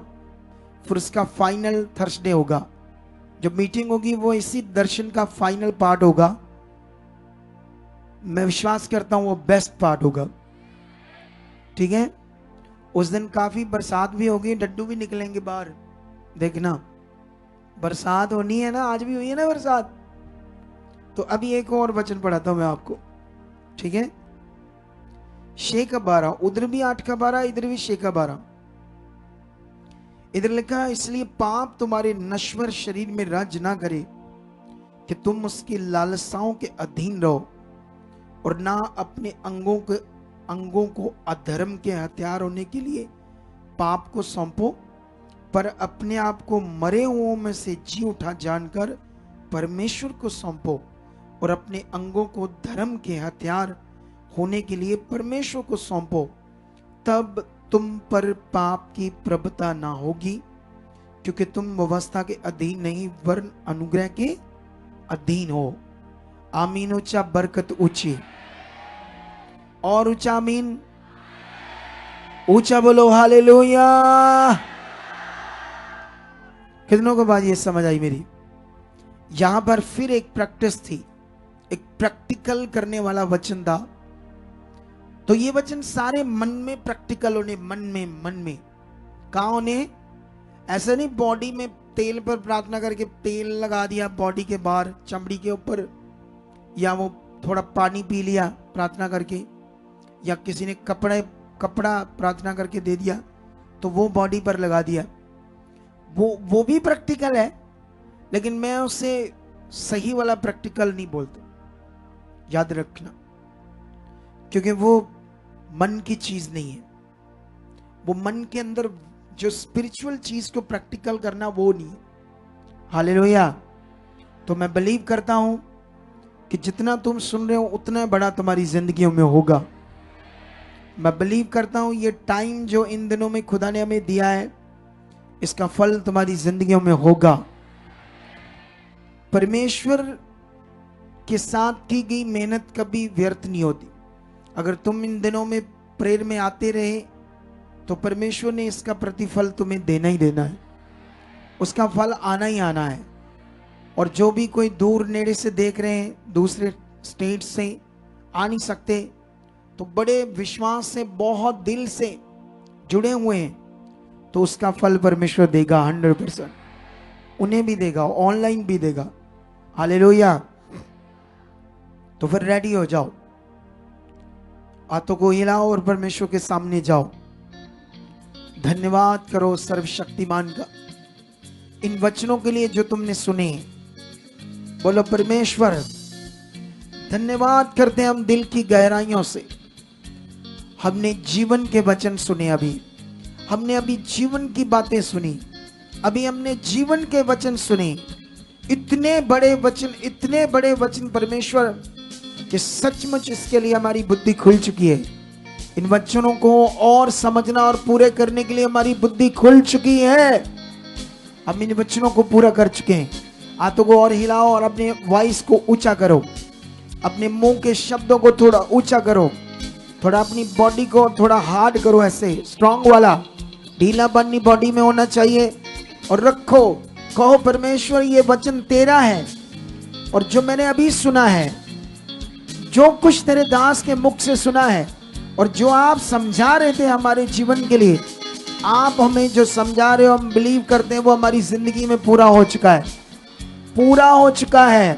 फिर उसका फाइनल थर्सडे होगा। जब मीटिंग होगी वो इसी दर्शन का फाइनल पार्ट होगा। मैं विश्वास करता हूं वो बेस्ट पार्ट होगा, ठीक है। उस दिन काफी बरसात भी होगी, डड्डू भी निकलेंगे बाहर, देखना बरसात होनी है ना, आज भी हुई है ना बरसात। तो अभी एक और वचन पढ़ाता हूं मैं आपको, ठीक है। 6:12, उधर भी 8:12, इधर भी 6:12। इधर लिखा, इसलिए पाप तुम्हारे नश्वर शरीर में राज ना करे कि तुम उसकी लालसाओं के अधीन रहो, और ना अपने अंगों को अधर्म के हथियार होने के लिए पाप को सौंपो, पर अपने आप को मरे हुओं में से जी उठा जानकर परमेश्वर को सौंपो, और अपने अंगों को धर्म के हथियार होने के लिए परमेश्वर को सौंपो। तब तुम पर पाप की प्रभुता ना होगी, क्योंकि तुम व्यवस्था के अधीन नहीं वरन अनुग्रह के अधीन हो। आमीन। ऊंचा बरकत ऊंची और ऊंचा आमीन, ऊंचा बोलो हालेलुया। कितनों को बात ये समझ आई मेरी? यहां पर फिर एक प्रैक्टिस थी, एक प्रैक्टिकल करने वाला वचन था। तो ये वचन सारे मन में प्रैक्टिकल होने, मन में कहाँ होने? ऐसा नहीं बॉडी में तेल पर प्रार्थना करके तेल लगा दिया बॉडी के बाहर चमड़ी के ऊपर, या वो थोड़ा पानी पी लिया प्रार्थना करके, या किसी ने कपड़ा प्रार्थना करके दे दिया तो वो बॉडी पर लगा दिया। वो भी प्रैक्टिकल है, लेकिन मैं उसे सही वाला प्रैक्टिकल नहीं बोलता, याद रखना, क्योंकि वो मन की चीज नहीं है। वो मन के अंदर जो स्पिरिचुअल चीज को प्रैक्टिकल करना वो नहीं है। हालेलुया। तो मैं बिलीव करता हूं कि जितना तुम सुन रहे हो उतना बड़ा तुम्हारी जिंदगियों में होगा। मैं बिलीव करता हूं ये टाइम जो इन दिनों में खुदा ने हमें दिया है, इसका फल तुम्हारी जिंदगियों में होगा। परमेश्वर के साथ की गई मेहनत कभी व्यर्थ नहीं होती। अगर तुम इन दिनों में प्रेयर में आते रहे तो परमेश्वर ने इसका प्रतिफल तुम्हें देना ही देना है, उसका फल आना ही आना है। और जो भी कोई दूर नेड़े से देख रहे हैं, दूसरे स्टेट से आ नहीं सकते, तो बड़े विश्वास से बहुत दिल से जुड़े हुए हैं, तो उसका फल परमेश्वर देगा 100%। उन्हें भी देगा, ऑनलाइन भी देगा। हालेलुया। तो फिर रेडी हो जाओ, हाथों को हिलाओ और परमेश्वर के सामने जाओ। धन्यवाद करो सर्वशक्तिमान का इन वचनों के लिए जो तुमने सुने। बोलो परमेश्वर, धन्यवाद करते हैं हम दिल की गहराइयों से। हमने जीवन के वचन सुने, हमने अभी जीवन की बातें सुनी, अभी हमने जीवन के वचन सुने। इतने बड़े वचन परमेश्वर कि सचमुच इसके लिए हमारी बुद्धि खुल चुकी है। इन वचनों को और समझना और पूरे करने के लिए हमारी बुद्धि खुल चुकी है। हम इन वचनों को पूरा कर चुके हैं। हाथों को और हिलाओ और अपने वॉइस को ऊंचा करो, अपने मुंह के शब्दों को थोड़ा ऊंचा करो, थोड़ा अपनी बॉडी को थोड़ा हार्ड करो, ऐसे स्ट्रांग वाला, ढीला बननी बॉडी में होना चाहिए। और रखो, कहो परमेश्वर ये वचन तेरा है, और जो मैंने अभी सुना है, जो कुछ तेरे दास के मुख से सुना है, और जो आप समझा रहे थे हमारे जीवन के लिए, आप हमें जो समझा रहे हो हम बिलीव करते हैं वो हमारी जिंदगी में पूरा हो चुका है, पूरा हो चुका है।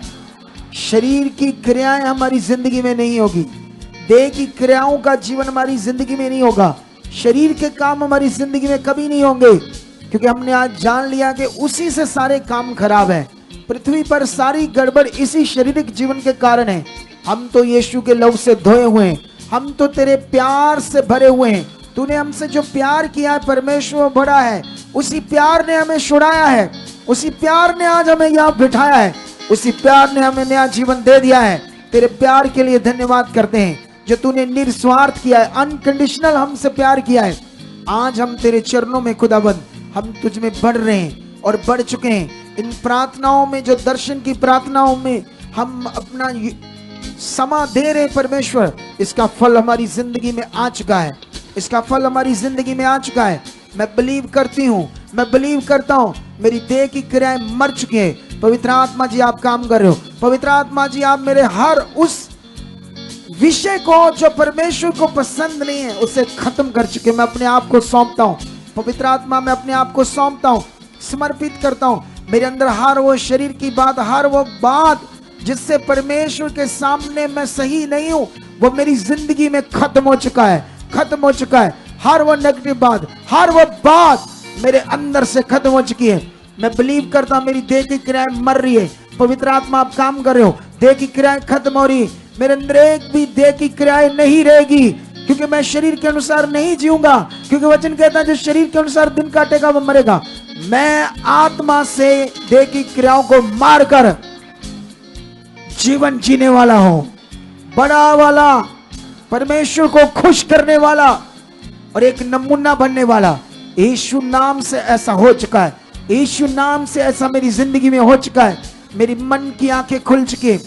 शरीर की क्रियाएं हमारी जिंदगी में नहीं होगी, देह की क्रियाओं का जीवन हमारी जिंदगी में नहीं होगा, शरीर के काम हमारी जिंदगी में कभी नहीं होंगे, क्योंकि हमने आज जान लिया कि उसी से सारे काम खराब है। पृथ्वी पर सारी गड़बड़ इसी शारीरिक जीवन के कारण है। हम तो यीशु के लहू से धोए हुए हैं, हम तो तेरे प्यार से भरे हुए हैं। तूने हमसे जो प्यार किया है परमेश्वर बड़ा है, उसी प्यार ने हमें छुड़ाया है, उसी प्यार ने आज हमें यहाँ बिठाया है, उसी प्यार ने हमें नया जीवन दे दिया है। तेरे प्यार के लिए धन्यवाद करते हैं जो तूने निस्वार्थ किया है, अनकंडीशनल हमसे प्यार किया है। आज हम तेरे चरणों में खुदाबंद हम तुझ में बढ़ रहे हैं और बढ़ चुके हैं। इन प्रार्थनाओं में, जो दर्शन की प्रार्थनाओं में हम अपना समा दे रहे परमेश्वर, इसका फल हमारी जिंदगी में आ चुका है, इसका फल हमारी जिंदगी में आ चुका है। मैं बिलीव करती हूँ, मैं बिलीव करता हूँ, मेरी देह की क्रियाएं मर चुकी हैं। पवित्र आत्मा जी आप काम कर रहे हो, पवित्र आत्मा जी आप मेरे हर उस विषय को जो परमेश्वर को पसंद नहीं है उसे खत्म कर चुके। मैं अपने आप को सौंपता हूँ, पवित्र आत्मा मैं अपने आप को सौंपता हूँ, समर्पित करता हूँ। मेरे अंदर हर वो शरीर की बात, हर वो बात जिससे परमेश्वर के सामने मैं सही नहीं हूं, वो मेरी जिंदगी में खत्म हो चुका है, खत्म हो चुका है। हर वो नेगेटिव बात, हर वो बात मेरे अंदर से खत्म हो चुकी है। मैं बिलीव करता हूं मेरी देह की क्रियाएं मर रही है। पवित्र आत्मा आप काम कर रहे हो, देह की क्रियाएं खत्म हो रही, मेरे अंदर एक भी देह की क्रियाएं नहीं रहेगी, क्योंकि मैं शरीर के अनुसार नहीं जीऊंगा, क्योंकि वचन कहता है जो शरीर के अनुसार दिन काटेगा वो मरेगा। मैं आत्मा से देह की क्रियाओं को मारकर जीवन जीने वाला हूं, बड़ा वाला, परमेश्वर को खुश करने वाला और एक नमूना बनने वाला। यीशु नाम से ऐसा हो चुका है, यीशु नाम से ऐसा मेरी जिंदगी में हो चुका है। मेरी मन की आंखें खुल चुकी,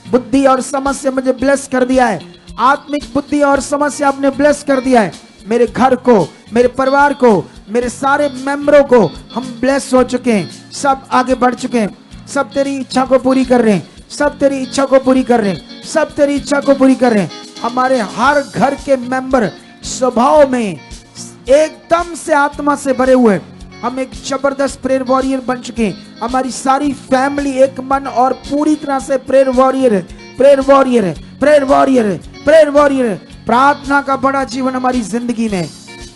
बुद्धि और समझ से मुझे ब्लेस कर दिया है, आत्मिक बुद्धि और समझ से आपने ब्लेस कर दिया है। मेरे घर को, मेरे परिवार को, मेरे सारे मेंबरों को हम ब्लेस हो चुके हैं, सब आगे बढ़ चुके हैं, सब तेरी इच्छा को पूरी कर रहे हैं, सब तेरी इच्छा को पूरी कर रहे हैं, सब तेरी इच्छा को पूरी कर रहे हैं। हमारे हर घर के मेंबर स्वभाव में एकदम से आत्मा से भरे हुए, हम एक जबरदस्त प्रेयर वॉरियर बन चुके हैं। हमारी सारी फैमिली एक मन और पूरी तरह से प्रेयर वॉरियर है, प्रेयर वॉरियर है, प्रेयर वॉरियर है, प्रेयर वॉरियर है। प्रार्थना का बड़ा जीवन हमारी जिंदगी में,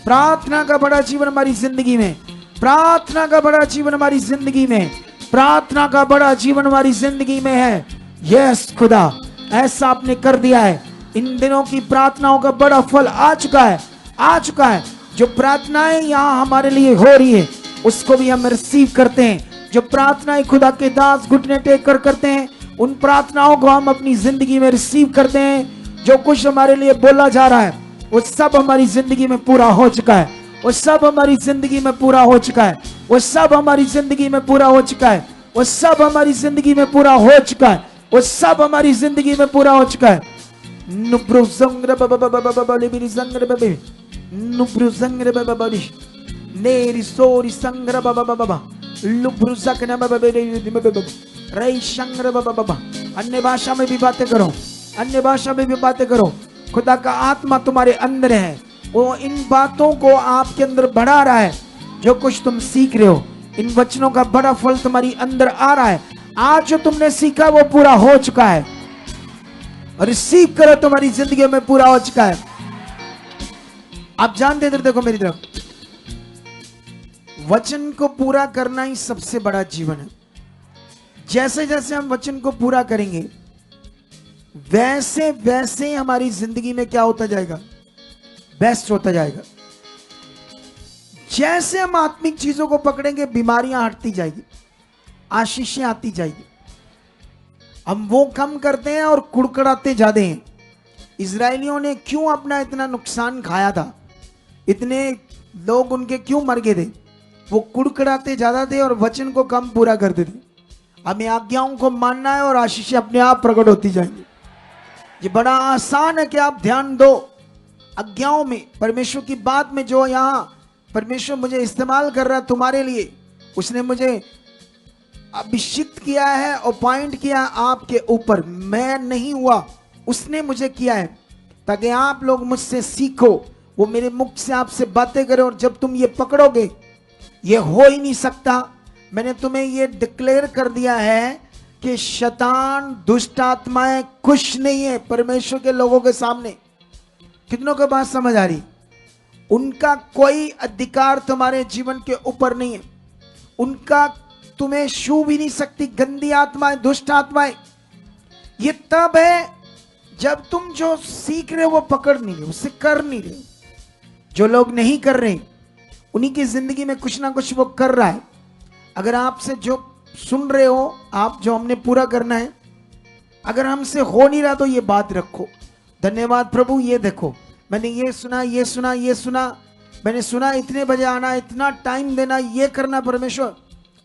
प्रार्थना का बड़ा जीवन हमारी जिंदगी में, प्रार्थना का बड़ा जीवन हमारी जिंदगी में, प्रार्थना का बड़ा जीवन हमारी जिंदगी में है। यस खुदा, ऐसा आपने कर दिया है। इन दिनों की प्रार्थनाओं का बड़ा फल आ चुका है, आ चुका है। जो प्रार्थनाएं यहाँ हमारे लिए हो रही है उसको भी हम रिसीव करते हैं। जो प्रार्थनाएं खुदा के दास घुटने टेक कर करते हैं, उन प्रार्थनाओं को हम अपनी जिंदगी में रिसीव करते हैं। जो कुछ हमारे लिए बोला जा रहा है वो सब हमारी जिंदगी में पूरा हो चुका है, वो सब हमारी जिंदगी में पूरा हो चुका है, वो सब हमारी जिंदगी में पूरा हो चुका है, वो सब हमारी जिंदगी में पूरा हो चुका है, वो सब हमारी जिंदगी में पूरा हो चुका है। नुब्रु संग्र बबली बिरी संग्र बबे नुब्रु संग्र बबली नेरी सोरी संग्र बबा लुब्रु सकना बबे रे संग्र बबा। अन्य भाषा में भी बातें करो, अन्य भाषा में भी बातें करो। खुदा का आत्मा तुम्हारे अंदर है, वो इन बातों को आपके अंदर बढ़ा रहा है। जो कुछ तुम सीख रहे हो, इन वचनों का बड़ा फल तुम्हारी अंदर आ रहा है। आज जो तुमने सीखा वो पूरा हो चुका है, और रिसीव करो, तुम्हारी जिंदगी में पूरा हो चुका है। आप जानते हैं, देखो मेरी तरफ, वचन को पूरा करना ही सबसे बड़ा जीवन है। जैसे जैसे हम वचन को पूरा करेंगे वैसे वैसे हमारी जिंदगी में क्या होता जाएगा, बेस्ट होता जाएगा। जैसे हम आत्मिक चीजों को पकड़ेंगे बीमारियां हटती जाएगी, आशीषें आती जाएगी। हम वो कम करते हैं और कुड़कुड़ाते ज्यादा हैं। इजरायलियों ने क्यों अपना इतना नुकसान खाया था, इतने लोग उनके क्यों मर गए थे? वो कुड़कुड़ाते ज्यादा थे और वचन को कम पूरा करते थे। हमें आज्ञाओं को मानना है और आशीषें अपने आप प्रकट होती जाएंगी। ये बड़ा आसान है कि आप ध्यान दो आज्ञाओं में, परमेश्वर की बात में। जो यहाँ परमेश्वर मुझे इस्तेमाल कर रहा है तुम्हारे लिए, उसने मुझे अभिषिक्त किया है, अपॉइंट किया आपके ऊपर। मैं नहीं हुआ, उसने मुझे किया है, ताकि आप लोग मुझसे सीखो। वो मेरे मुख से आपसे बातें करें, और जब तुम ये पकड़ोगे, ये हो ही नहीं सकता। मैंने तुम्हें ये डिक्लेयर कर दिया है कि शैतान, दुष्ट आत्माएं खुश नहीं है परमेश्वर के लोगों के सामने। कितनों को बात समझ आ रही? उनका कोई अधिकार तुम्हारे जीवन के ऊपर नहीं है, उनका तुम्हें छू भी नहीं सकती गंदी आत्माएं, दुष्ट आत्माएं। ये तब है जब तुम जो सीख रहे हो वो पकड़ नहीं रहे, उससे कर नहीं रहे। जो लोग नहीं कर रहे उन्हीं की जिंदगी में कुछ ना कुछ वो कर रहा है। अगर आपसे जो सुन रहे हो, आप जो हमने पूरा करना है, अगर हमसे हो नहीं रहा तो ये बात रखो। धन्यवाद प्रभु, ये देखो मैंने ये सुना, ये सुना, ये सुना, मैंने सुना इतने बजे आना, इतना टाइम देना, ये करना। परमेश्वर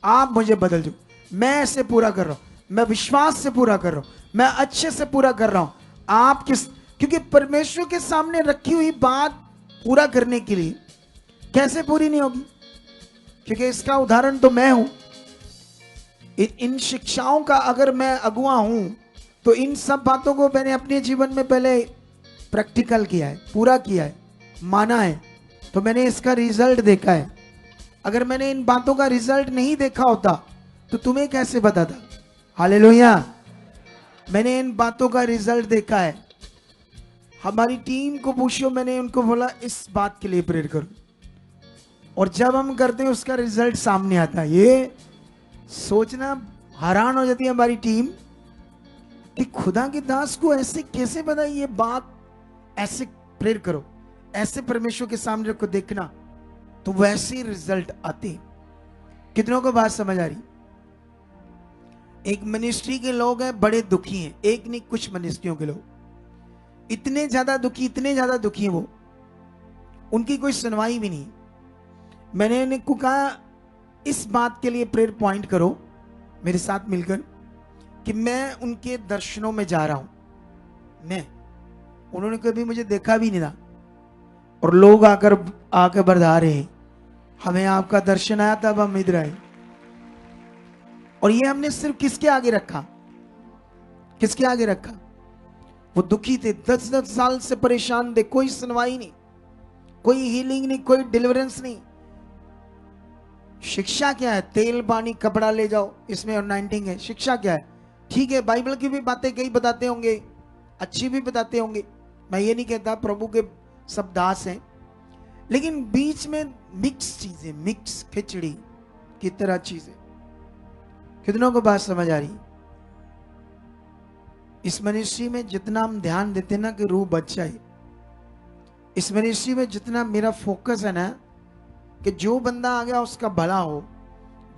आप मुझे बदल दो, मैं ऐसे पूरा कर रहा हूं, मैं विश्वास से पूरा कर रहा हूं, मैं अच्छे से पूरा कर रहा हूं। आप किस, क्योंकि परमेश्वर के सामने रखी हुई बात पूरा करने के लिए कैसे पूरी नहीं होगी? क्योंकि इसका उदाहरण तो मैं हूं। इन शिक्षाओं का अगर मैं अगुआ हूं तो इन सब बातों को मैंने अपने जीवन में पहले प्रैक्टिकल किया है, पूरा किया है, माना है, तो मैंने इसका रिजल्ट देखा है। अगर मैंने इन बातों का रिजल्ट नहीं देखा होता तो तुम्हें कैसे बताता? हालेलुया, मैंने इन बातों का रिजल्ट देखा है। हमारी टीम को पूछियो, मैंने उनको बोला इस बात के लिए प्रेयर करो, और जब हम करते हैं उसका रिजल्ट सामने आता है। ये सोचना हैरान हो जाती है हमारी टीम कि खुदा के दास को ऐसे कैसे पता ये बात, ऐसे प्रेयर करो, ऐसे परमेश्वर के सामने रखो, देखना तो वैसे ही रिजल्ट आते। कितनों को बात समझ आ रही? एक मिनिस्ट्री के लोग हैं बड़े दुखी हैं, एक नहीं कुछ मिनिस्ट्रियों के लोग इतने ज्यादा दुखी, इतने ज्यादा दुखी हैं वो, उनकी कोई सुनवाई भी नहीं। मैंने उनको कहा इस बात के लिए प्रेयर पॉइंट करो मेरे साथ मिलकर कि मैं उनके दर्शनों में जा रहा हूं। मैं, उन्होंने कभी मुझे देखा भी नहीं था, और लोग आकर बता रहे हैं हमें आपका दर्शन आया तब हम इधर आए। और ये हमने सिर्फ किसके आगे रखा? किसके आगे रखा? वो दुखी थे, 10-10 साल से परेशान थे, कोई सुनवाई नहीं, कोई हीलिंग नहीं, कोई डिलीवरेंस नहीं। शिक्षा क्या है? तेल पानी कपड़ा ले जाओ, इसमें अनॉइंटिंग है। शिक्षा क्या है? ठीक है, बाइबल की भी बातें कई बताते होंगे, अच्छी भी बताते होंगे, मैं ये नहीं कहता, प्रभु के सब दास हैं, लेकिन बीच में मिक्स चीजें, मिक्स खिचड़ी की तरह चीजें। कितनों को बात समझ आ रही? इस मिनिस्ट्री में जितना हम ध्यान देते ना कि रूह बच जाए, इस मिनिस्ट्री में जितना मेरा फोकस है ना कि जो बंदा आ गया उसका भला हो,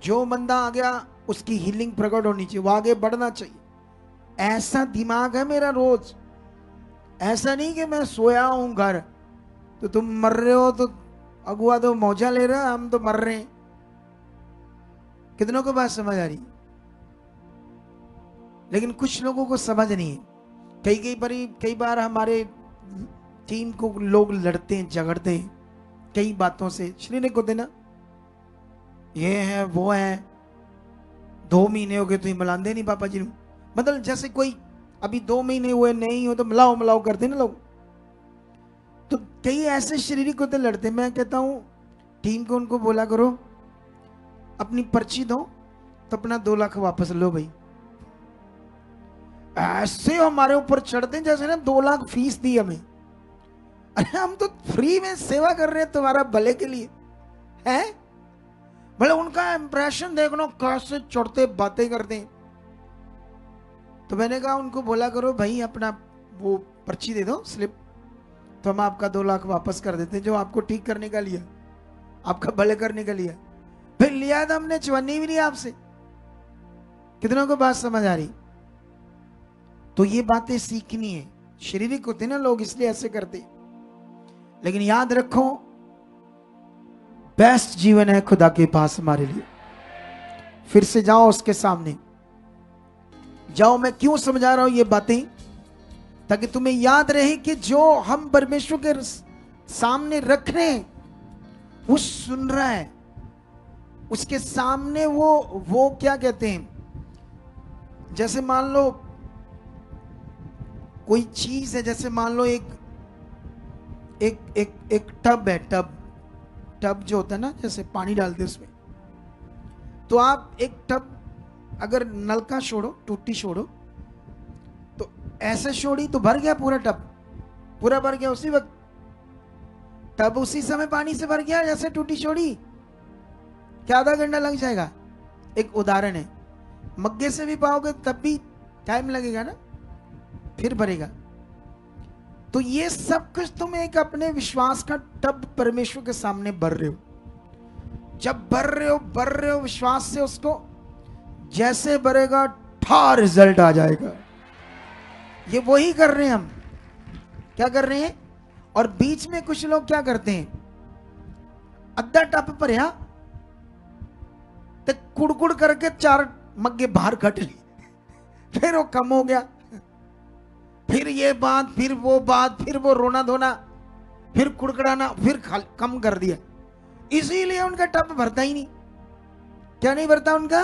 जो बंदा आ गया उसकी हीलिंग प्रकट होनी चाहिए, वो आगे बढ़ना चाहिए, ऐसा दिमाग है मेरा रोज। ऐसा नहीं कि मैं सोया हूं घर, तो तुम मर रहे हो तो अगुआ तो मौजा ले रहा है, हम तो मर रहे हैं। कितनों को बात समझ आ रही? लेकिन कुछ लोगों को समझ नहीं है। कई बार हमारे टीम को लोग लड़ते हैं, झगड़ते हैं कई बातों से। श्री को देना ये है वो है, 2 महीने हो गए तो मिलाते नहीं पापा जी ने, मतलब जैसे कोई अभी 2 महीने हुए नहीं हो तो मिलाओ मिलाओ करते ना लोग। तो कई ऐसे शरीरिक होते लड़ते। मैं कहता हूं टीम को उनको बोला करो अपनी पर्ची दो तो अपना 2 लाख वापस लो भाई। ऐसे हमारे ऊपर चढ़ते जैसे ना 2 लाख फीस दी हमें। अरे हम तो फ्री में सेवा कर रहे हैं तुम्हारा भले के लिए है। भले उनका इंप्रेशन देखना कैसे चढ़ते बातें करते हैं। तो मैंने कहा उनको बोला करो भाई अपना वो पर्ची दे दो, स्लिप, तो हम आपका 2 लाख वापस कर देते हैं, जो आपको ठीक करने का लिया, आपका भले करने का लिया। फिर लिया था हमने, चवन्नी भी नहीं आपसे। कितनों को बात समझ आ रही? तो ये बातें सीखनी है। शारीरिक होते ना लोग इसलिए ऐसे करते, लेकिन याद रखो बेस्ट जीवन है खुदा के पास हमारे लिए। फिर से जाओ उसके सामने जाओ। मैं क्यों समझा रहा हूं ये बातें? ताकि तुम्हें याद रहे कि जो हम परमेश्वर के सामने रख रहे हैं वो सुन रहा है। उसके सामने वो क्या कहते हैं, जैसे मान लो कोई चीज है, जैसे मान लो एक टब है, टब जो होता है ना, जैसे पानी डालते उसमें, तो आप एक टब अगर नलका छोड़ो, टूटी छोड़ो, तो ऐसे छोड़ी तो भर गया पूरा टब, पूरा भर गया उसी वक्त। टब उसी समय पानी से भर गया जैसे टूटी छोड़ी। क्या आधा घंटा लग जाएगा? एक उदाहरण है। मग्गे से भी पाओगे तब भी टाइम लगेगा ना, फिर भरेगा। तो ये सब कुछ तुम एक अपने विश्वास का टब परमेश्वर के सामने भर रहे हो। जब भर रहे हो विश्वास से, उसको जैसे भरेगा ठा रिजल्ट आ जाएगा। ये वही कर रहे हैं हम। क्या कर रहे हैं? और बीच में कुछ लोग क्या करते हैं, अद्धा टप भरया तो कुड़कुड़ करके 4 मग्गे बाहर कट ली, फिर वो कम हो गया, फिर ये बात, फिर वो बात, फिर वो रोना धोना, फिर कुड़कड़ाना, फिर कम कर दिया। इसीलिए उनका टब भरता ही नहीं। क्या नहीं भरता उनका?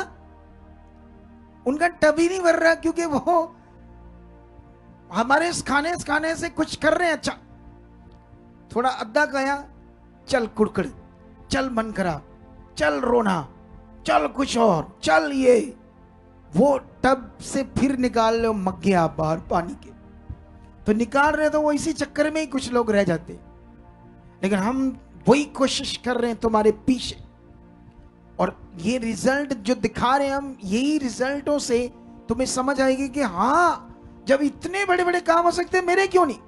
उनका टब ही नहीं भर रहा, क्योंकि वो हमारे इस खाने से कुछ कर रहे हैं। अच्छा थोड़ा अद्धा गया, चल कुड़कड़, चल मन खराब, चल रोना, चल कुछ और, चल ये वो टब से फिर निकाल लो मग्गे आप बाहर पानी के। तो निकाल रहे तो वो इसी चक्कर में ही कुछ लोग रह जाते। लेकिन हम वही कोशिश कर रहे हैं तुम्हारे पीछे, और ये रिजल्ट जो दिखा रहे हैं हम, यही रिजल्टों से तुम्हें समझ आएगी कि हाँ, जब इतने बड़े बड़े काम हो सकते हैं, मेरे क्यों नहीं?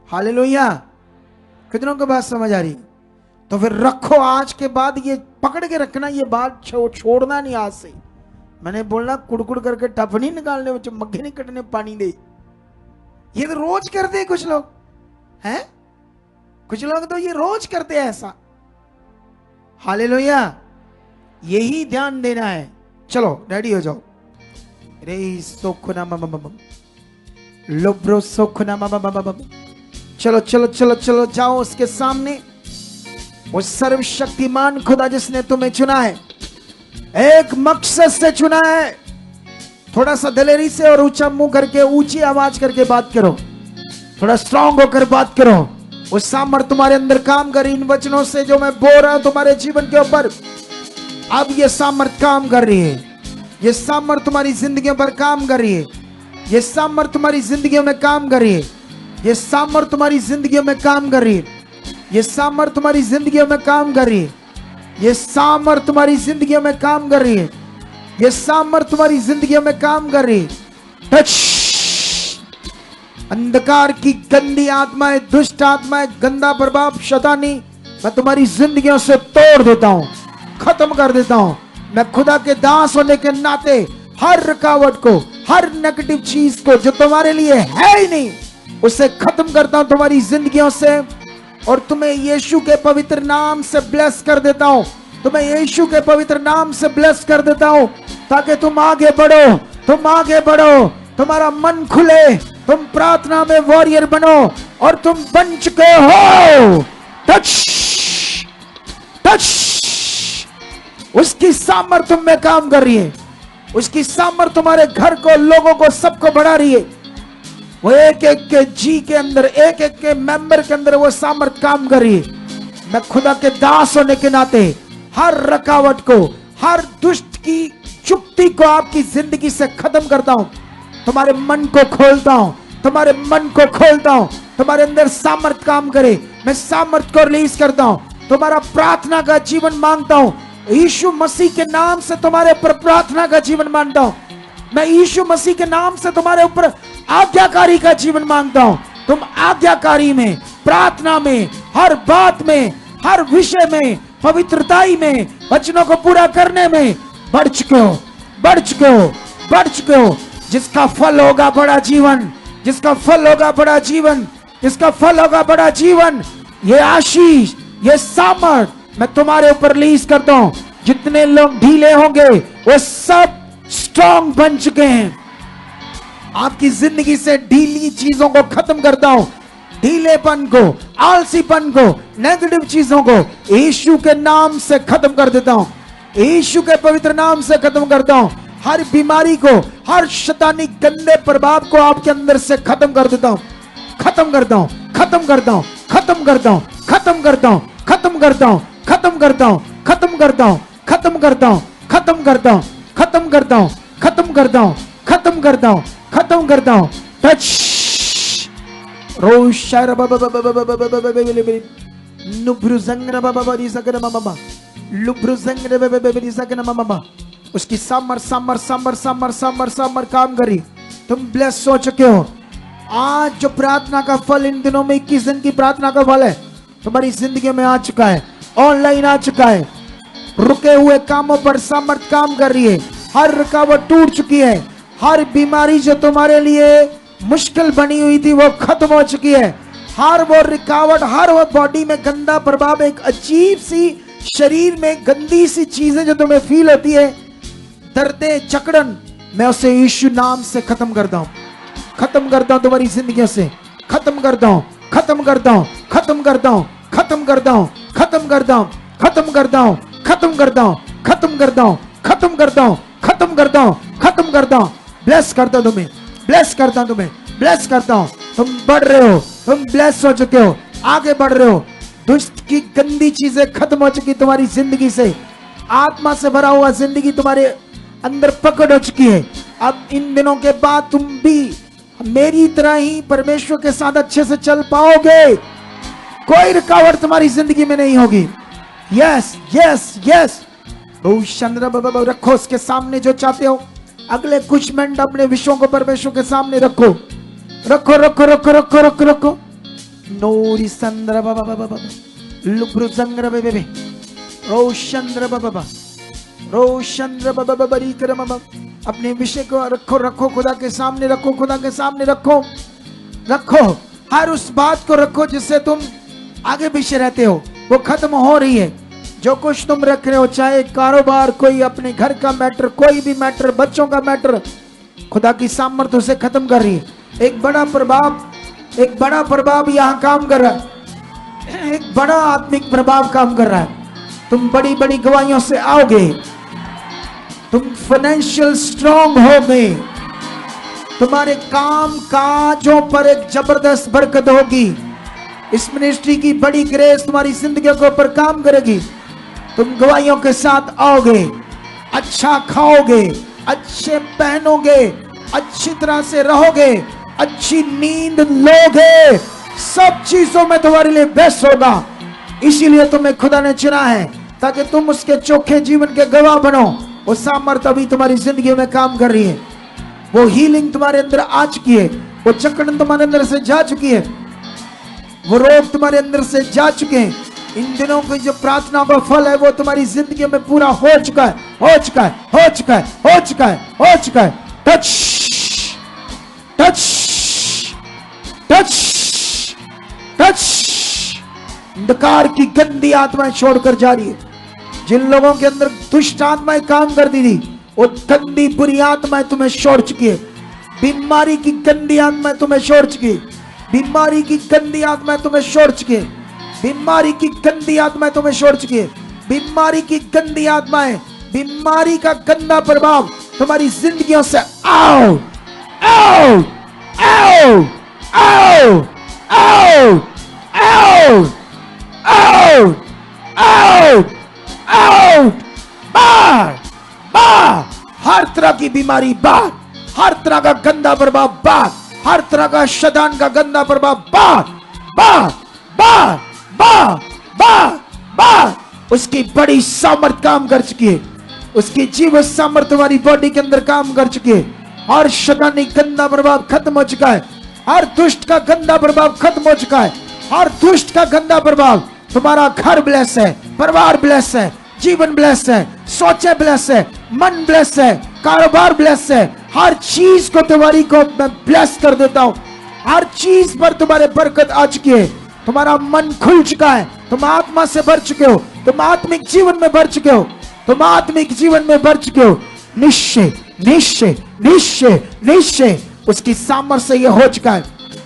हालेलुया। कितनों को बात समझ आ रही? तो फिर रखो, आज के बाद ये पकड़ के रखना, ये बात छोड़ना नहीं आज से। मैंने बोलना कुड़कुड़ करके टप नहीं निकालने, मग्गे नहीं कटने, पानी दे। ये तो रोज करते हैं कुछ लोग हैं, कुछ लोग तो ये रोज करते हैं ऐसा। हालेलुया। यही ध्यान देना है। चलो रेडी हो जाओ। रे सोखना मम लोब्रो सोखना मम। चलो चलो चलो चलो जाओ उसके सामने। वो सर्वशक्तिमान खुदा जिसने तुम्हें चुना है, एक मकसद से चुना है, थोड़ा सा दिलेरी से और ऊंचा मुंह करके ऊंची आवाज करके बात करो, थोड़ा स्ट्रांग होकर बात करो। वो सामर्थ तुम्हारे अंदर काम कर रही, इन वचनों से जो मैं बोल रहा हूं तुम्हारे जीवन के ऊपर, अब ये सामर्थ काम कर रही है। ये सामर्थ तुम्हारी जिंदगियों पर काम कर रही है। ये सामर्थ तुम्हारी जिंदगियों में काम कर रही है। ये सामर्थ तुम्हारी जिंदगियों में काम कर रही है। ये सामर्थ तुम्हारी जिंदगियों में काम कर रही है। ये सामर्थ तुम्हारी जिंदगियों में काम कर रही है। ये सामर्थ तुम्हारी जिंदगियों में काम कर रही है। टच। अंधकार की गंदी आत्माएं, दुष्ट आत्माएं, गंदा प्रभाव, शैतानी, मैं तुम्हारी जिंदगियों से तोड़ देता हूं, खत्म कर देता हूं। मैं खुदा के दास होने के नाते हर रुकावट को, हर नेगेटिव चीज को जो तुम्हारे लिए है ही नहीं, उसे खत्म करता हूं तुम्हारी जिंदगियों से। और तुम्हें यीशु के पवित्र नाम से ब्लेस कर देता हूं। तुम्हें यीशु के पवित्र नाम से ब्लेस कर देता हूं, ताकि तुम आगे बढ़ो, तुम आगे बढ़ो, तुम्हारा मन खुले, तुम प्रार्थना में वॉरियर बनो, और तुम बन चुके हो। Touch touch. उसकी सामर्थ तुम में काम कर रही है। उसकी सामर्थ तुम्हारे घर को, लोगों को, सबको बढ़ा रही है। वो एक एक के जी के अंदर, एक एक के मेंबर के अंदर वो सामर्थ काम कर रही है। मैं खुदा के दास होने के नाते हर रुकावट को, हर दुष्ट की चुप्ती को आपकी जिंदगी से खत्म करता हूं। तुम्हारे मन को खोलता हूं, तुम्हारे मन को खोलता हूं, तुम्हारे अंदर सामर्थ काम करे। मैं सामर्थ को रिलीज करता हूं। तुम्हारा प्रार्थना का जीवन मांगता हूं। यीशु मसीह के नाम से तुम्हारे ऊपर प्रार्थना का जीवन मांगता हूं। मैं यीशु मसीह के नाम से तुम्हारे ऊपर आज्ञाकारी का जीवन मांगता हूं। तुम आज्ञाकारी में, प्रार्थना में, हर बात में, हर विषय में, पवित्रताई में, वचनों को पूरा करने में बढ़ चुके हो, बढ़ चुके हो, बढ़ चुके हो। जिसका फल होगा बड़ा जीवन, जिसका फल होगा बड़ा जीवन, जिसका फल होगा बड़ा जीवन। ये आशीष, ये सामर्थ मैं तुम्हारे ऊपर रिलीज करता हूं। जितने लोग ढीले होंगे वो सब स्ट्रांग बन चुके हैं। आपकी जिंदगी से ढीली चीजों को खत्म करता हूं, ढीलेपन को, आलसीपन को, नेगेटिव चीजों को यीशु के नाम से खत्म कर देता हूं। यीशु के पवित्र नाम से खत्म करता हूं। हर बीमारी को, हर शैतानी गंदे प्रभाव को आपके अंदर से खत्म कर देता हूं, खत्म करता हूं, खत्म करता हूं, खत्म करता हूं, खत्म करता हूं, खत्म करता हूं, खत्म करता हूं, खत्म करता हूं, खत्म करता हूं, खत्म करता हूं, खत्म करता हूं, खत्म करता हूं, खत्म करता हूं, खत्म करता हूं। टच। रोशर उसकी सामर सामर सामर सामर सामर सामर काम करी। तुम ब्लेस हो चुके हो। आज जो प्रार्थना का फल इन दिनों में 21 दिन की प्रार्थना का फल है तुम्हारी जिंदगी में आ चुका है, ऑनलाइन आ चुका है। रुके हुए कामों पर सामर्थ काम कर रही है। हर रुकावट टूट चुकी है। हर बीमारी जो तुम्हारे लिए मुश्किल बनी हुई थी वो खत्म हो चुकी है। हर वो रुकावट, हर वो बॉडी में गंदा प्रभाव, एक अजीब सी शरीर में गंदी सी चीजें जो तुम्हें फील होती है, दर्दे, जकड़न, मैं उसे यीशु नाम से खत्म करता हूं, खत्म करता हूं तुम्हारी जिंदगी से, खत्म करता हूं, खत्म करता हूं, खत्म करता हूं, खत्म करता हूं, खत्म करता हूं, खत्म करता हूं, खत्म करता हूं, खत्म करता हूं, खत्म करता हूं, खत्म करता हूं, खत्म करता हूं। ब्लेस करता हूं तुम्हें, ब्लेस करता हूं तुम्हें, ब्लेस करता हूं। तुम बढ़ रहे हो, तुम ब्लेस हो चुके हो, आगे बढ़ रहे हो। दुष्ट की गंदी चीजें खत्म हो चुकी तुम्हारी जिंदगी से। आत्मा से भरा हुआ जिंदगी तुम्हारे अंदर पकड़ हो चुकी है। अब इन दिनों के बाद तुम भी मेरी तरह ही परमेश्वर के साथ अच्छे से चल पाओगे। कोई रुकावट तुम्हारी जिंदगी में नहीं होगी। Yes yes yes. रखो उसके सामने जो चाहते हो। अगले कुछ मिनट अपने विषयों को परमेश्वर के सामने रखो, रखो रखो रखो रखो रखो रखो। नोरी संद्र बाबा बाबा लुब्रु संग्र बेबे रोशंद्र बाबा रोशंद्र बाबा बरी कर मामा। अपने विषय को रखो, रखो खुदा के सामने रखो, खुदा के सामने रखो, रखो। हर उस बात को रखो जिससे तुम आगे पीछे रहते हो, वो खत्म हो रही है। जो कुछ तुम रख रहे हो, चाहे कारोबार, कोई अपने घर का मैटर, कोई भी मैटर, बच्चों का मैटर, खुदा की सामर्थ्य उसे खत्म कर रही है। एक बड़ा प्रभाव यहाँ काम कर रहा है। एक बड़ा आत्मिक प्रभाव काम कर रहा है। तुम बड़ी बड़ी गवाहियों से आओगे। तुम फाइनेंशियल स्ट्रांग हो गए। तुम्हारे काम काजों पर एक जबरदस्त बरकत होगी। इस मिनिस्ट्री की बड़ी ग्रेस तुम्हारी जिंदगी के ऊपर काम करेगी। तुम गवाहियों के साथ आओगे, अच्छा खाओगे, अच्छे पहनोगे, अच्छी तरह से रहोगे, अच्छी नींद लोगे, सब चीजों में तुम्हारे लिए बेस्ट होगा। इसीलिए तुम्हें खुदा ने चुना है ताकि तुम उसके चोखे जीवन के गवाह बनो। वो सामर्थ्य अभी तुम्हारी जिंदगी में काम कर रही है। वो हीलिंग तुम्हारे अंदर आ चुकी है। वो जकड़न तुम्हारे अंदर से जा चुकी है। वो रोग तुम्हारे अंदर से जा चुके हैं। इन दिनों की जो प्रार्थना का फल है वो तुम्हारी जिंदगी में पूरा हो चुका है, हो चुका है, हो चुका है, हो चुका है, हो चुका है। Touch touch touch touch. अंधकार की गंदी आत्माएं छोड़कर जा रही है। जिन लोगों के अंदर दुष्ट आत्माएं काम करती थी, वो गंदी बुरी आत्माएं तुम्हें छोड़ चुकी है। बीमारी की गंदी आत्माएं तुम्हें छोड़ चुकी है। बीमारी की गंदी आत्माएं तुम्हें छोड़ चुकी है। बीमारी की गंदी आत्माएं तुम्हें छोड़ चुकी है। बीमारी की गंदी आत्माएं, बीमारी का गंदा प्रभाव तुम्हारी जिंदगियों से आओ आओ आओ आओ आओ आओ आओ आओ आओ। बाहर बाहर, हर तरह की बीमारी बाहर, हर तरह का गंदा प्रभाव बाहर, हर तरह का शैतान का गंदा प्रभाव बाहर बाहर बाहर बाहर बाहर बाहर। उसकी बड़ी सामर्थ काम कर चुकी है। उसकी जीव सामर्थ तुम्हारी बॉडी के अंदर काम कर चुकी है। हर शैतानी गंदा प्रभाव खत्म हो चुका है। हर दुष्ट का गंदा प्रभाव खत्म हो चुका है। हर दुष्ट का गंदा प्रभाव। तुम्हारा घर ब्लेस है, परिवार ब्लेस है, जीवन ब्लेस है, सोचे ब्लेस है, मन ब्लेस है, कारोबार ब्लेस है। हर चीज को तुम्हारी को मैं ब्लेस कर देता हूं। हर चीज पर तुम्हारे बरकत आ चुकी है। तुम्हारा मन खुल चुका है। तुम आत्मा से भर चुके हो। तुम आत्मिक जीवन में भर चुके हो। तुम आत्मिक जीवन में भर चुके हो। निश्चय निश्चय निश्चय निश्चय उसकी सामर्थ्य से यह हो चुका है।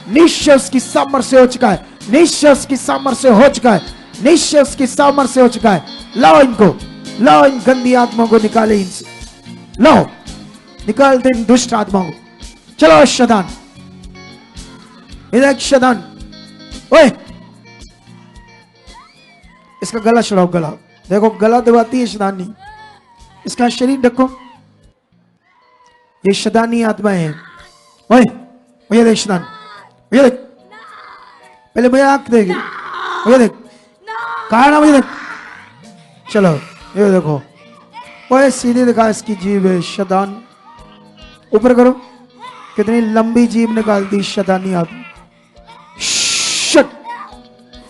निश्चय उसकी सामर्थ्य से हो चुका है। निश्चय उसकी सामर्थ्य से हो चुका है। निश्चय उसकी सामर्थ्य से हो चुका है। लाओ इनको, लाओ इन गंदी आत्माओं को निकाले इनसे। लाओ, निकाल दे इन दुष्ट आत्माओं को। चलो शैतान, इधर शैतान, ओए इसका गला छुड़ाओ। गला देखो, गला दबाती है शैतानी। इसका शरीर ढको। ये शैतानी आत्माएं हैं। ओए भैया देख शैतान, भैया देख, पहले भैया आंख देगी, भैया देख कहा ना, भैया देख। चलो ये देखो, ओए सीधे दिखा इसकी जीभ है। शैतान ऊपर करो। कितनी लंबी जीभ निकालती शैतानी आत्मा। Shut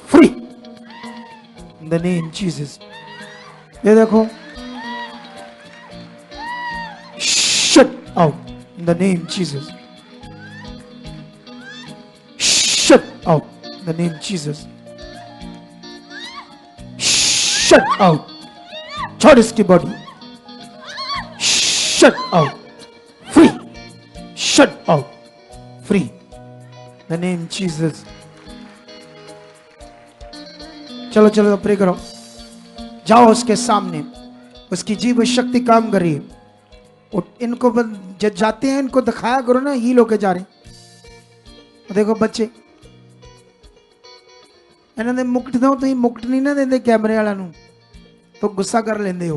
free in the name Jesus. ये देखो, shut out in the name Jesus. Shut out in the name Jesus. Shut out. छोड़ इसकी body. Shut out. Free. Shut out. Free the name Jesus. चलो चलो प्रे करो। जाओ उसके सामने। उसकी जीव शक्ति काम कर रही है। इनको जब जाते हैं इनको दिखाया करो ना, ही लोग जा रहे। देखो बच्चे, ਇਹਨਾਂ ਦੇ ਮੁਕਟ ਦੋ, ਤੁਸੀਂ ਮੁਕਟ ਨਹੀਂ ਨਾ ਦਿੰਦੇ ਕੈਮਰੇ ਵਾਲਿਆਂ ਨੂੰ, तो गुस्सा कर लेंदे हो।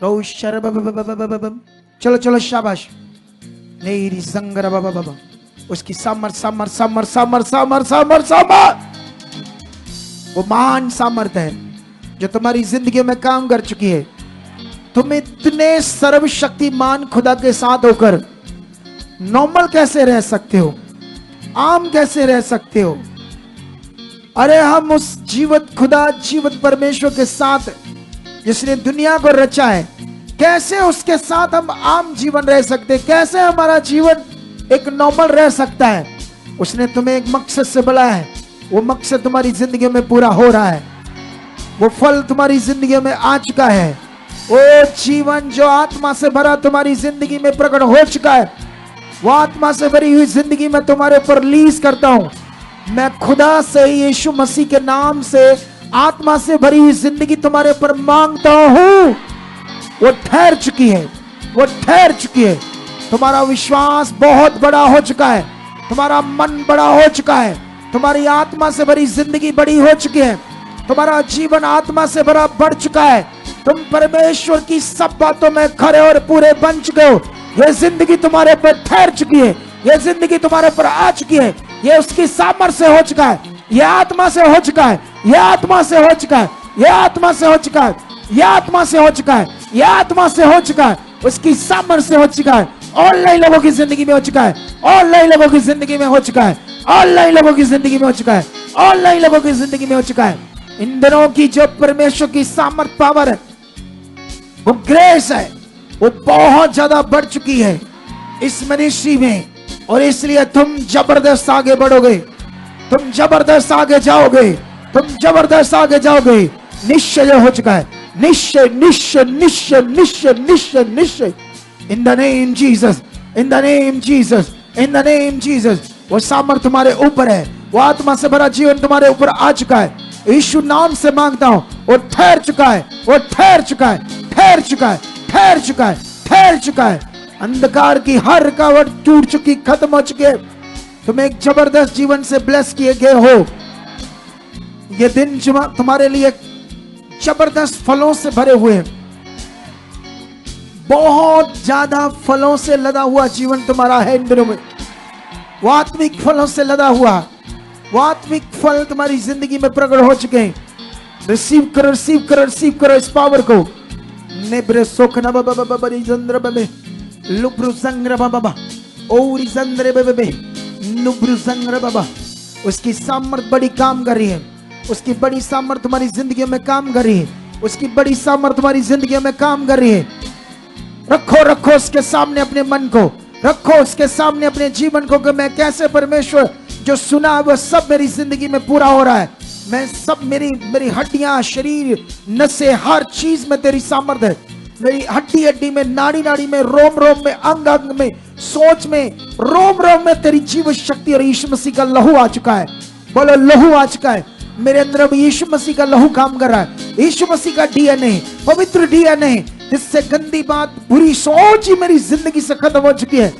रो शरब। चलो चलो शाबाश। नेरी संगर बाबा। उसकी सामर सामर सामर सामर सामर सामर सामर, वो महान सामर्थ है जो तुम्हारी जिंदगी में काम कर चुकी है। तुम इतने सर्वशक्तिमान खुदा के साथ होकर नॉर्मल कैसे रह सकते हो? आम कैसे रह सकते हो? अरे हम उस जीवित खुदा, जीवित परमेश्वर के साथ जिसने दुनिया को रचा है, कैसे उसके साथ हम आम जीवन रह सकते? कैसे हमारा जीवन एक नॉर्मल रह सकता है? उसने तुम्हें एक मकसद से बुलाया है। वो मकसद तुम्हारी जिंदगी में पूरा हो रहा है। वो फल तुम्हारी जिंदगी में आ चुका है। वो जीवन जो आत्मा से भरा तुम्हारी जिंदगी में प्रकट हो चुका है। वो आत्मा से भरी हुई जिंदगी में तुम्हारे ऊपर रिलीज करता हूं। मैं खुदा से, यीशु मसीह के नाम से, आत्मा से भरी हुई जिंदगी तुम्हारे ऊपर मांगता हूं। वो ठहर चुकी है, वो ठहर चुकी है। तुम्हारा विश्वास बहुत बड़ा हो चुका है, तुम्हारा मन बड़ा हो चुका है, तुम्हारी आत्मा से भरी जिंदगी बड़ी हो चुकी है, तुम्हारा जीवन आत्मा से भरा बढ़ चुका है। तुम परमेश्वर की सब बातों में खरे और पूरे बन चुके हो। यह जिंदगी तुम्हारे पर ठहर चुकी है, यह जिंदगी तुम्हारे पर आ चुकी है, यह उसकी सामर्थ्य से हो चुका है, यह आत्मा से हो चुका है, यह आत्मा से हो चुका है, यह आत्मा से हो चुका है, यह आत्मा से हो चुका है, यह आत्मा से हो चुका है, उसकी सामर्थ्य से हो चुका है। ऑनलाइन लोगों की जिंदगी में हो चुका है, ऑनलाइन लोगों की जिंदगी में हो चुका है, ऑनलाइन लोगों की जिंदगी में हो चुका है, ऑनलाइन लोगों की जिंदगी में हो चुका है। इन दिनों की जो परमेश्वर की सामर्थ पावर है, वो ग्रेस है, वो बहुत ज्यादा बढ़ चुकी है इस मिनिस्ट्री में, और इसलिए तुम जबरदस्त आगे बढ़ोगे, तुम जबरदस्त आगे जाओगे, तुम जबरदस्त आगे जाओगे। निश्चय हो चुका है, निश्चय निश्चय निश्चय निश्चय निश्चय निश्चय। In the name Jesus, in the name Jesus, in the name Jesus. वो सामर्थ तुम्हारे ऊपर है, वो आत्मा से भरा जीवन तुम्हारे ऊपर आ चुका है। यीशु नाम से मांगता हूं, वो ठहर चुका है, वो ठहर चुका है, ठहर चुका है, ठहर चुका है, ठहर चुका है। अंधकार की हर रुकावट टूट चुकी, खत्म हो चुकी है। तुम एक जबरदस्त जीवन से ब्लेस किए गए हो। ये दिन तुम्हारे लिए जबरदस्त फलों से भरे हुए हैं, बहुत ज्यादा फलों से लदा हुआ जीवन तुम्हारा है इन दिनों में। वो आत्मिक फलों से लदा हुआ, वो आत्मिक फल तुम्हारी जिंदगी में प्रकट हो चुके हैं। रिसीव करो, रिसीव करो, रिसीव करो इस पावर को। नेब्रे सोखना बाबा बाबा बरी जंद्र बाबे लुब्रु संग्र बाबा ओरी जंद्रे बाबे लुब्रु संग्र बाबा। उसकी सामर्थ बड़ी काम कर रही है, उसकी बड़ी सामर्थ तुम्हारी जिंदगी में काम कर रही है, उसकी बड़ी सामर्थ तुम्हारी जिंदगी में काम कर रही है। रखो रखो उसके सामने अपने मन को, रखो उसके सामने अपने जीवन को कि मैं कैसे परमेश्वर जो सुना है वो सब मेरी जिंदगी में पूरा हो रहा है। मैं सब मेरी हड्डियां, शरीर, नसें, हर चीज में तेरी सामर्थ है। मेरी हड्डी हड्डी में, नाड़ी नाड़ी में, रोम रोम में, अंग अंग में, सोच में, रोम रोम में तेरी जीवन शक्ति और यीशु मसीह का लहू आ चुका है। बोलो लहू आ चुका है मेरे अंदर। अब यीशु मसीह का लहू काम कर रहा है, यीशु मसीह का डीएनए, पवित्र डीएनए, जिससे गंदी बात, बुरी सोच ही मेरी जिंदगी से खत्म हो चुकी है।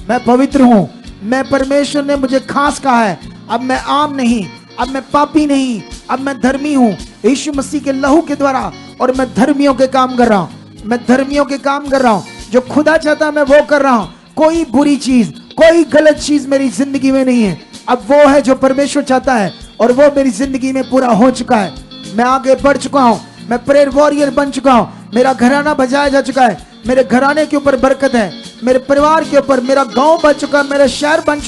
मैं पवित्र हूं, मैं परमेश्वर ने मुझे खास कहा है। अब मैं आम नहीं, अब मैं पापी नहीं, अब मैं धर्मी हूं यीशु मसीह के लहू के द्वारा। और मैं धर्मियों के काम कर रहा हूं, मैं धर्मियों के काम कर रहा हूं। जो खुदा चाहता है मैं वो कर रहा हूं। कोई बुरी चीज, कोई गलत चीज मेरी जिंदगी में नहीं है। अब वो है जो परमेश्वर चाहता है और वो मेरी जिंदगी में पूरा हो चुका है। मैं आगे बढ़ चुका हूं, मैं प्रेयर वॉरियर बन चुका हूं। मेरा घराना बजाया जा चुका है, मेरे घराने के ऊपर बरकत है, मेरे परिवार के ऊपर, मेरा गांव बच चुका, मेरा शहर बच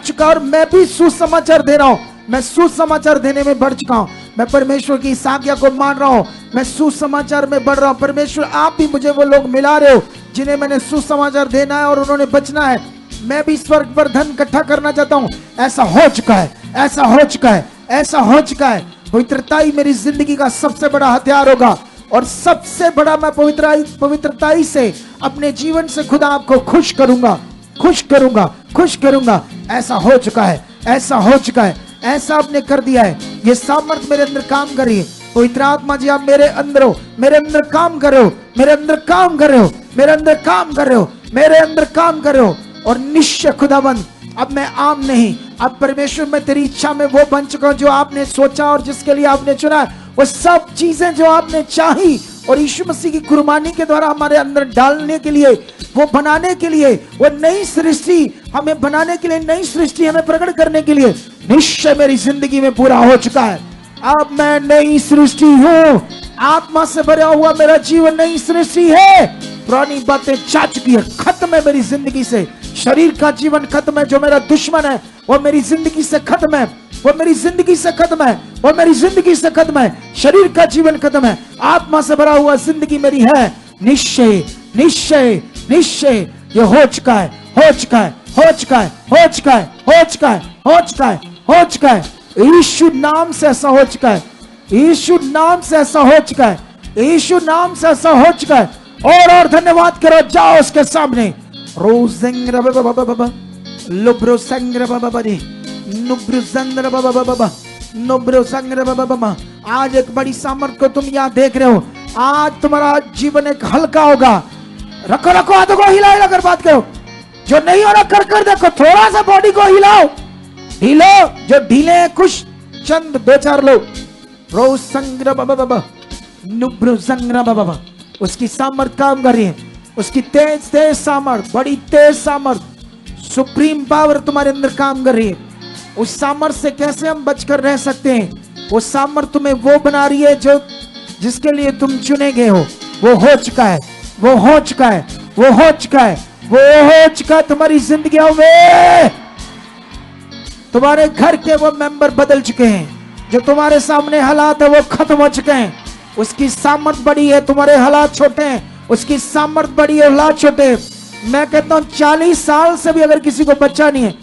चुका। और मैं भी सुसमाचार दे रहा हूं, मैं सुसमाचार देने में बढ़ चुका हूं। मैं परमेश्वर की इस आज्ञा को मान रहा हूं, मैं सुसमाचार में बढ़ रहा हूं। परमेश्वर आप भी मुझे वो लोग मिला रहे हो जिन्हें मैंने सुसमाचार देना है और उन्होंने बचना है। मैं भी स्वर्ग पर धन इकट्ठा करना चाहता हूं। ऐसा हो चुका है, ऐसा हो चुका है, ऐसा हो चुका है। पवित्रताई मेरी जिंदगी का सबसे बड़ा हथियार होगा और सबसे बड़ा मैं पवित्रताई से अपने जीवन से खुदा आपको खुश करूंगा, खुश करूंगा, खुश करूंगा। ऐसा हो चुका है, ऐसा हो चुका है, ऐसा आपने कर दिया है। ये सामर्थ मेरे अंदर काम कर रही है। पवित्र आत्मा जी आप मेरे अंदर हो, मेरे अंदर काम कर रहे हो, मेरे अंदर काम कर रहे हो, मेरे अंदर काम कर रहे हो, मेरे अंदर काम कर रहे हो। और निश्चय खुदाबंद अब मैं आम नहीं, अब परमेश्वर मैं तेरी इच्छा में वो बन चुका हूं जो आपने सोचा और जिसके लिए आपने चुना। वो सब चीजें जो आपने चाही और यीशु मसीह की कुर्बानी के द्वारा हमारे अंदर डालने के लिए, वो बनाने के लिए, वो नई सृष्टि हमें बनाने के लिए, नई सृष्टि हमें प्रकट करने के लिए निश्चय मेरी जिंदगी में पूरा हो चुका है। अब मैं नई सृष्टि हूँ, आत्मा से भरा हुआ मेरा जीवन नई सृष्टि है। पुरानी बातें जा चुकी है, खत्म है मेरी जिंदगी से। शरीर का जीवन खत्म है, जो मेरा दुश्मन है वो मेरी जिंदगी से खत्म है, वो मेरी जिंदगी से खत्म है, वो मेरी जिंदगी से खत्म है। शरीर का जीवन खत्म है, आत्मा से भरा हुआ जिंदगी मेरी है। निश्चय निश्चय निश्चय ये हो चुका है, हो चुका है, हो चुका है, हो चुका है, हो चुका है, हो चुका है, हो चुका है। यीशु नाम से ऐसा हो चुका है, यीशु नाम से ऐसा हो चुका है, यीशु नाम से ऐसा हो चुका है। और धन्यवाद करो, जाओ उसके सामने। रोज़ंग्र बाबा बाबा लुब्रो संग्र बाबा बड़ी नुब्रो संग्र बाबा बाबा नुब्रो संग्र बाबा बाबा। आज एक बड़ी सामर्थ को तुम यहाँ देख रहे हो। आज तुम्हारा जीवन एक हल्का होगा। रखो रखो हाथों को, हिला हिला कर बात करो। जो नहीं हो रहा कर कर देखो, थोड़ा सा बॉडी को हिलाओ, ढीलो। जो ढीले हैं कुछ चंद 2-4 लोग। रो संग्र बाबा नुब्रु संग्र बाबा, उसकी सामर्थ काम कर रही है, उसकी तेज तेज सामर्थ, बड़ी तेज सामर्थ, सुप्रीम पावर तुम्हारे अंदर काम कर रही है। उस सामर्थ से कैसे हम बचकर रह सकते हैं? वो सामर्थ तुम्हें वो बना रही है जो जिसके लिए तुम चुने गए हो। वो हो चुका है, वो हो चुका है, वो हो चुका है, वो हो चुका है। तुम्हारी जिंदगियों में तुम्हारे घर के वो मेंबर बदल चुके हैं। जो तुम्हारे सामने हालात है वो खत्म हो चुके हैं। उसकी सामर्थ बड़ी है, तुम्हारे हालात छोटे हैं। उसकी सामर्थ बड़ी है, हालात छोटे हैं। मैं कहता हूं 40 साल से भी अगर किसी को बच्चा नहीं है,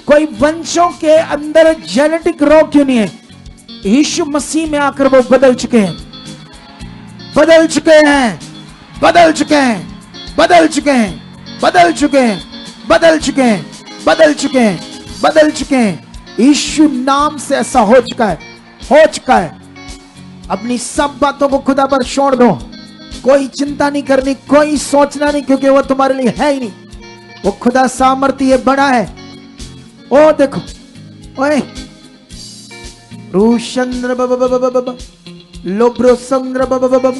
कोई वंशों के अंदर जेनेटिक रोग क्यों नहीं है, यीशु मसीह में आकर वो बदल चुके हैं, बदल चुके हैं, बदल चुके हैं, बदल चुके हैं, बदल चुके हैं, बदल चुके हैं, बदल चुके हैं, बदल चुके हैं। यीशु नाम से ऐसा हो चुका है, हो चुका है। अपनी सब बातों को खुदा पर छोड़ दो। कोई चिंता नहीं करनी, कोई सोचना नहीं, क्योंकि वो तुम्हारे लिए है ही नहीं। वो खुदा सामर्थ्य है, बड़ा है। ओ देखो, ओए रूशंद्र बाबा लोब्रो संग्र बाबा,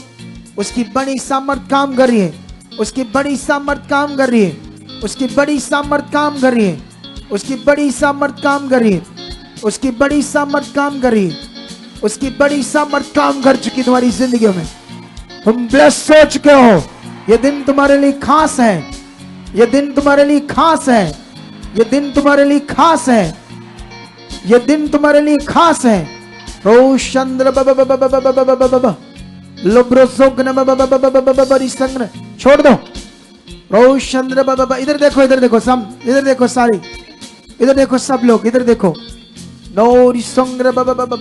उसकी बड़ी सामर्थ काम कर रही है, उसकी बड़ी सामर्थ काम कर रही है, उसकी बड़ी सामर्थ काम कर रही है, उसकी बड़ी सामर्थ काम कर रही है, उसकी बड़ी सामर्थ काम कर रही है, उसकी बड़ी सामर्थ काम कर चुकी तुम्हारी जिंदगी में। तुम ब्लेस हो चुके हो। ये दिन तुम्हारे लिए खास है, ये दिन तुम्हारे लिए खास है, ये दिन तुम्हारे लिए खास है, ये दिन तुम्हारे लिए खास है। रोशंद्र बाबा लोब्रो सोगन बाबा संग्र छोड़ दो। रोशंद्र बाबा इधर देखो, इधर देखो सब, इधर देखो सारी, इधर देखो सब लोग, इधर देखो। नोरी संग्र बाबा,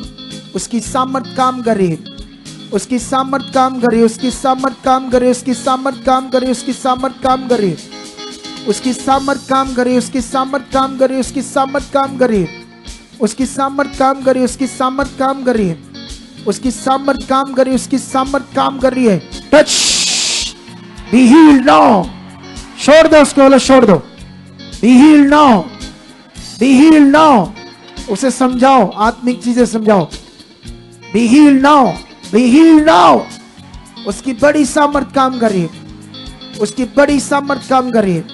उसकी सामर्थ काम कर रही है, उसकी सामर्थ काम कर रही है, उसकी सामर्थ काम कर रही है, उसकी सामर्थ काम कर रही है, उसकी सामर्थ काम कर रही है, उसकी सामर्थ काम कर रही है, उसकी सामर्थ काम कर रही है, उसकी सामर्थ काम कर रही है, उसकी सामर्थ काम कर रही है, उसकी सामर्थ काम कर रही है, उसकी सामर्थ काम कर रही है, उसकी सामर्थ काम कर रही है। Touch, be healed now. छोड़ दो उसको, बोलो छोड़ दो। Be healed now, be healed now. उसे समझाओ, आत्मिक चीजें समझाओ। Be healed now, be healed now. उसकी बड़ी सामर्थ काम कर रही है, उसकी बड़ी सामर्थ काम कर रही है,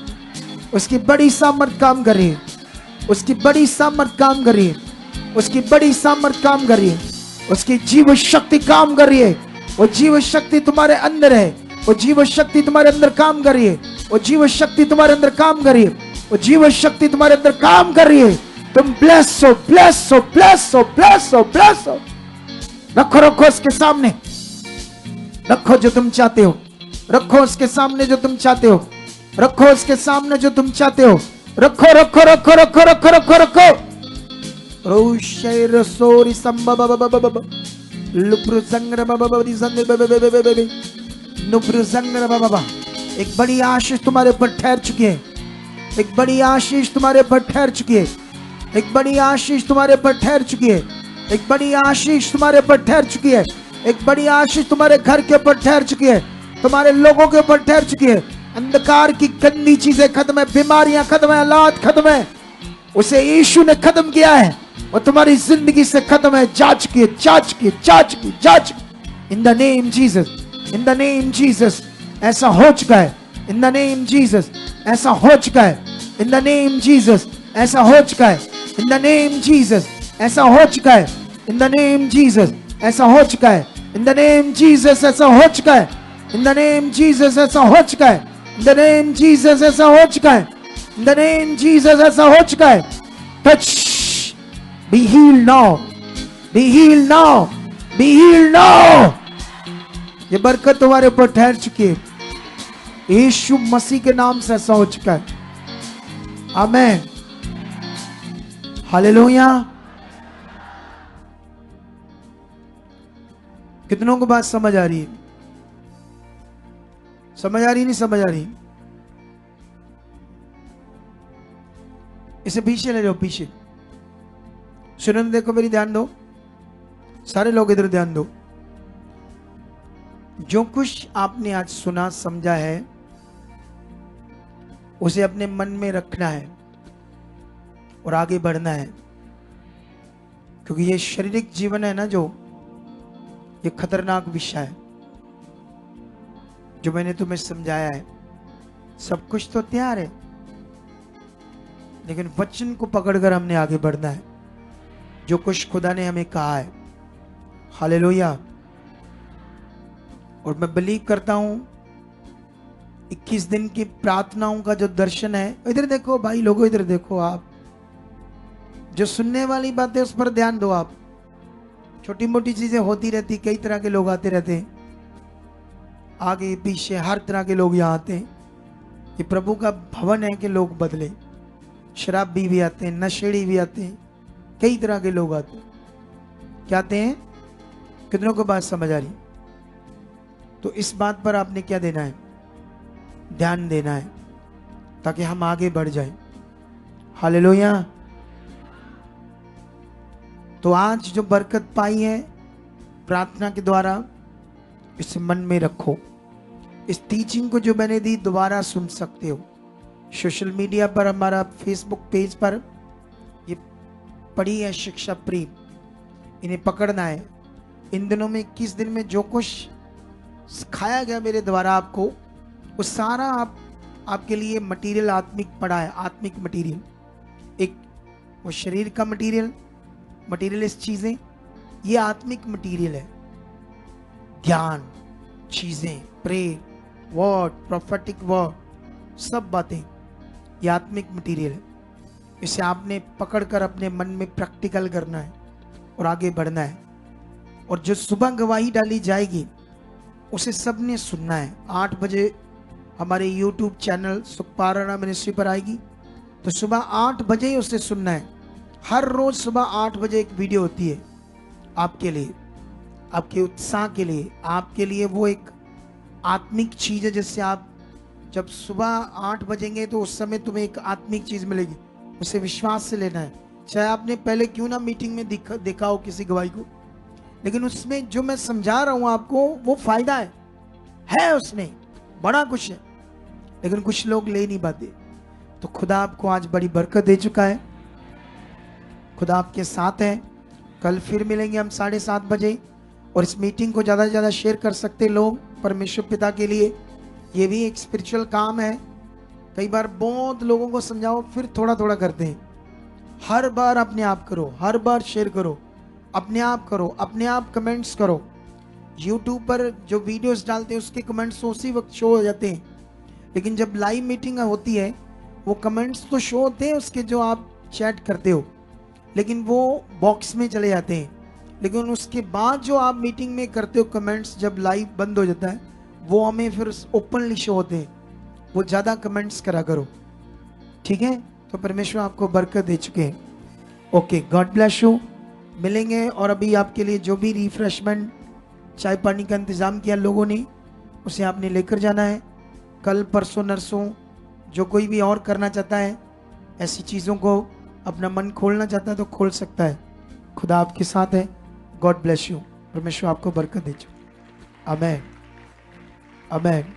उसकी बड़ी सामर्थ काम कर रही है, उसकी बड़ी सामर्थ काम कर रही है, उसकी बड़ी सामर्थ काम कर रही है, उसकी जीव शक्ति काम कर रही है। वो जीव शक्ति तुम्हारे अंदर है, वो जीव शक्ति तुम्हारे अंदर काम कर रही है, वो जीव शक्ति तुम्हारे अंदर काम कर रही है, वो जीव शक्ति तुम्हारे अंदर काम कर रही है। तुम ब्लेस हो, ब्लेस हो, ब्लेस हो, ब्लेस हो, ब्लेस हो। रखो रखो उसके सामने, रखो जो तुम चाहते हो, रखो उसके सामने जो तुम चाहते हो, रखो उसके सामने जो तुम चाहते हो, रखो रखो रखो रखो रखो रखो रखो। रोशेर सोरी संबा लुब्रु संग्र नुब्रु संग्र। एक बड़ी आशीष तुम्हारे ऊपर ठहर चुकी है, एक बड़ी आशीष तुम्हारे ऊपर ठहर चुकी है, एक बड़ी आशीष तुम्हारे ऊपर ठहर चुकी है, एक बड़ी आशीष तुम्हारे ऊपर ठहर चुकी है, एक बड़ी आशीष तुम्हारे घर के ऊपर ठहर चुकी है, तुम्हारे लोगों के ऊपर ठहर चुकी है। अंधकार की गंदी चीजें खत्म है, बीमारियां खत्म है, हालात खत्म है। उसे यीशु ने खत्म किया है, वो तुम्हारी जिंदगी से खत्म है, जा चुकी है, जा चुकी है, जा चुकी, जा चुकी। In the name Jesus, in the name Jesus ऐसा हो चुका है। इन द नेम जीसस ऐसा हो चुका है। इन द नेम जीसस ऐसा हो चुका है। इन द नेम जीसस ऐसा हो चुका है। इन द नेम जीसस ऐसा हो चुका है। इन द नेम जीसस ऐसा हो चुका है। इन द नेम जीसस ऐसा हो चुका है। इन द नेम जीसस ऐसा हो चुका है। इन द नेम जीसस ऐसा हो चुका है। Touch, be healed now, be healed now, be healed now. ये बरकत तुम्हारे ऊपर ठहर चुकी है, यीशु मसीह के नाम से ऐसा हो चुका है। आमीन, हालेलुया। कितनों को बात समझ आ रही है? समझ आ रही नहीं समझ आ रही? इसे पीछे ले जाओ, पीछे सुनो, देखो मेरी ध्यान दो, सारे लोग इधर ध्यान दो। जो कुछ आपने आज सुना समझा है उसे अपने मन में रखना है और आगे बढ़ना है, क्योंकि ये शारीरिक जीवन है ना जो, ये खतरनाक विषय है। जो मैंने तुम्हें समझाया है सब कुछ तो तैयार है, लेकिन वचन को पकड़कर हमने आगे बढ़ना है, जो कुछ खुदा ने हमें कहा है। हालेलुया। और मैं बिलीव करता हूं 21 दिन की प्रार्थनाओं का जो दर्शन है, इधर देखो भाई लोगों, इधर देखो आप, जो सुनने वाली बातें उस पर ध्यान दो आप। छोटी मोटी चीजें होती रहती, कई तरह के लोग आते रहते हैं, आगे पीछे हर तरह के लोग यहाँ आते हैं। ये प्रभु का भवन है कि लोग बदले। शराबी भी आते हैं, नशेड़ी भी आते हैं, कई तरह के लोग आते हैं। क्या आते हैं? कितनों को बात समझ आ रही? तो इस बात पर आपने क्या देना है? ध्यान देना है, ताकि हम आगे बढ़ जाएं। हालेलुया। तो आज जो बरकत पाई है प्रार्थना के द्वारा, इसे मन में रखो। इस टीचिंग को जो मैंने दी दोबारा सुन सकते हो। सोशल मीडिया पर, हमारा फेसबुक पेज पर ये पड़ी है शिक्षा प्रेम, इन्हें पकड़ना है। इन दिनों में 21 दिन में जो कुछ सिखाया गया मेरे द्वारा आपको, वो सारा आपके लिए मटेरियल आत्मिक पड़ा है। आत्मिक मटेरियल, एक वो शरीर का मटेरियल, मटेरियलिस्ट चीजें, ये आत्मिक मटेरियल है। ज्ञान, चीजें, प्रेयर, वर्ड, प्रोफेटिक वर्ड, सब बातें ये आत्मिक मटेरियल है। इसे आपने पकड़कर अपने मन में प्रैक्टिकल करना है और आगे बढ़ना है। और जो सुबह गवाही डाली जाएगी उसे सबने सुनना है। 8 बजे हमारे YouTube channel Sukhpal Rana ministry पर आएगी, तो सुबह 8 बजे ही उसे सुनना है। हर रोज सुबह 8 बजे एक वीडियो होती है आपके लिए, आपके उत्साह के लिए, आपके लिए वो एक आत्मिक चीज है, जिससे आप जब सुबह 8 बजेंगे तो उस समय तुम्हें एक आत्मिक चीज मिलेगी। उसे विश्वास से लेना है। चाहे आपने पहले क्यों ना मीटिंग में देखा हो किसी गवाही को, लेकिन उसमें जो मैं समझा रहा हूं आपको वो फायदा है उसमें बड़ा कुछ है, लेकिन कुछ लोग ले नहीं पाते। तो खुदा आपको आज बड़ी बरकत दे चुका है। खुदा आपके साथ है। कल फिर मिलेंगे हम 7:30 बजे, और इस मीटिंग को ज़्यादा से ज़्यादा शेयर कर सकते लोग परमेश्वर पिता के लिए। ये भी एक स्पिरिचुअल काम है। कई बार बहुत लोगों को समझाओ फिर थोड़ा थोड़ा करते हैं। हर बार अपने आप करो, हर बार शेयर करो, अपने आप करो, अपने आप कमेंट्स करो। यूट्यूब पर जो वीडियोस डालते हैं उसके कमेंट्स उसी वक्त शो हो जाते हैं, लेकिन जब लाइव मीटिंग होती है वो कमेंट्स तो शो होते हैं उसके, जो आप चैट करते हो, लेकिन वो बॉक्स में चले जाते हैं। लेकिन उसके बाद जो आप मीटिंग में करते हो कमेंट्स, जब लाइव बंद हो जाता है वो हमें फिर ओपनली शो होते हैं। वो ज़्यादा कमेंट्स करा करो, ठीक है? तो परमेश्वर आपको बरकत दे चुके हैं। Okay, God bless you. मिलेंगे। और अभी आपके लिए जो भी रिफ्रेशमेंट, चाय पानी का इंतज़ाम किया लोगों ने, उसे आपने लेकर जाना है। कल परसों नरसों जो कोई भी और करना चाहता है, ऐसी चीज़ों को अपना मन खोलना चाहता है तो खोल सकता है। खुदा आपके साथ है। God bless you. परमेश्वर आपको बरकत दे चुके। आमेन, आमेन।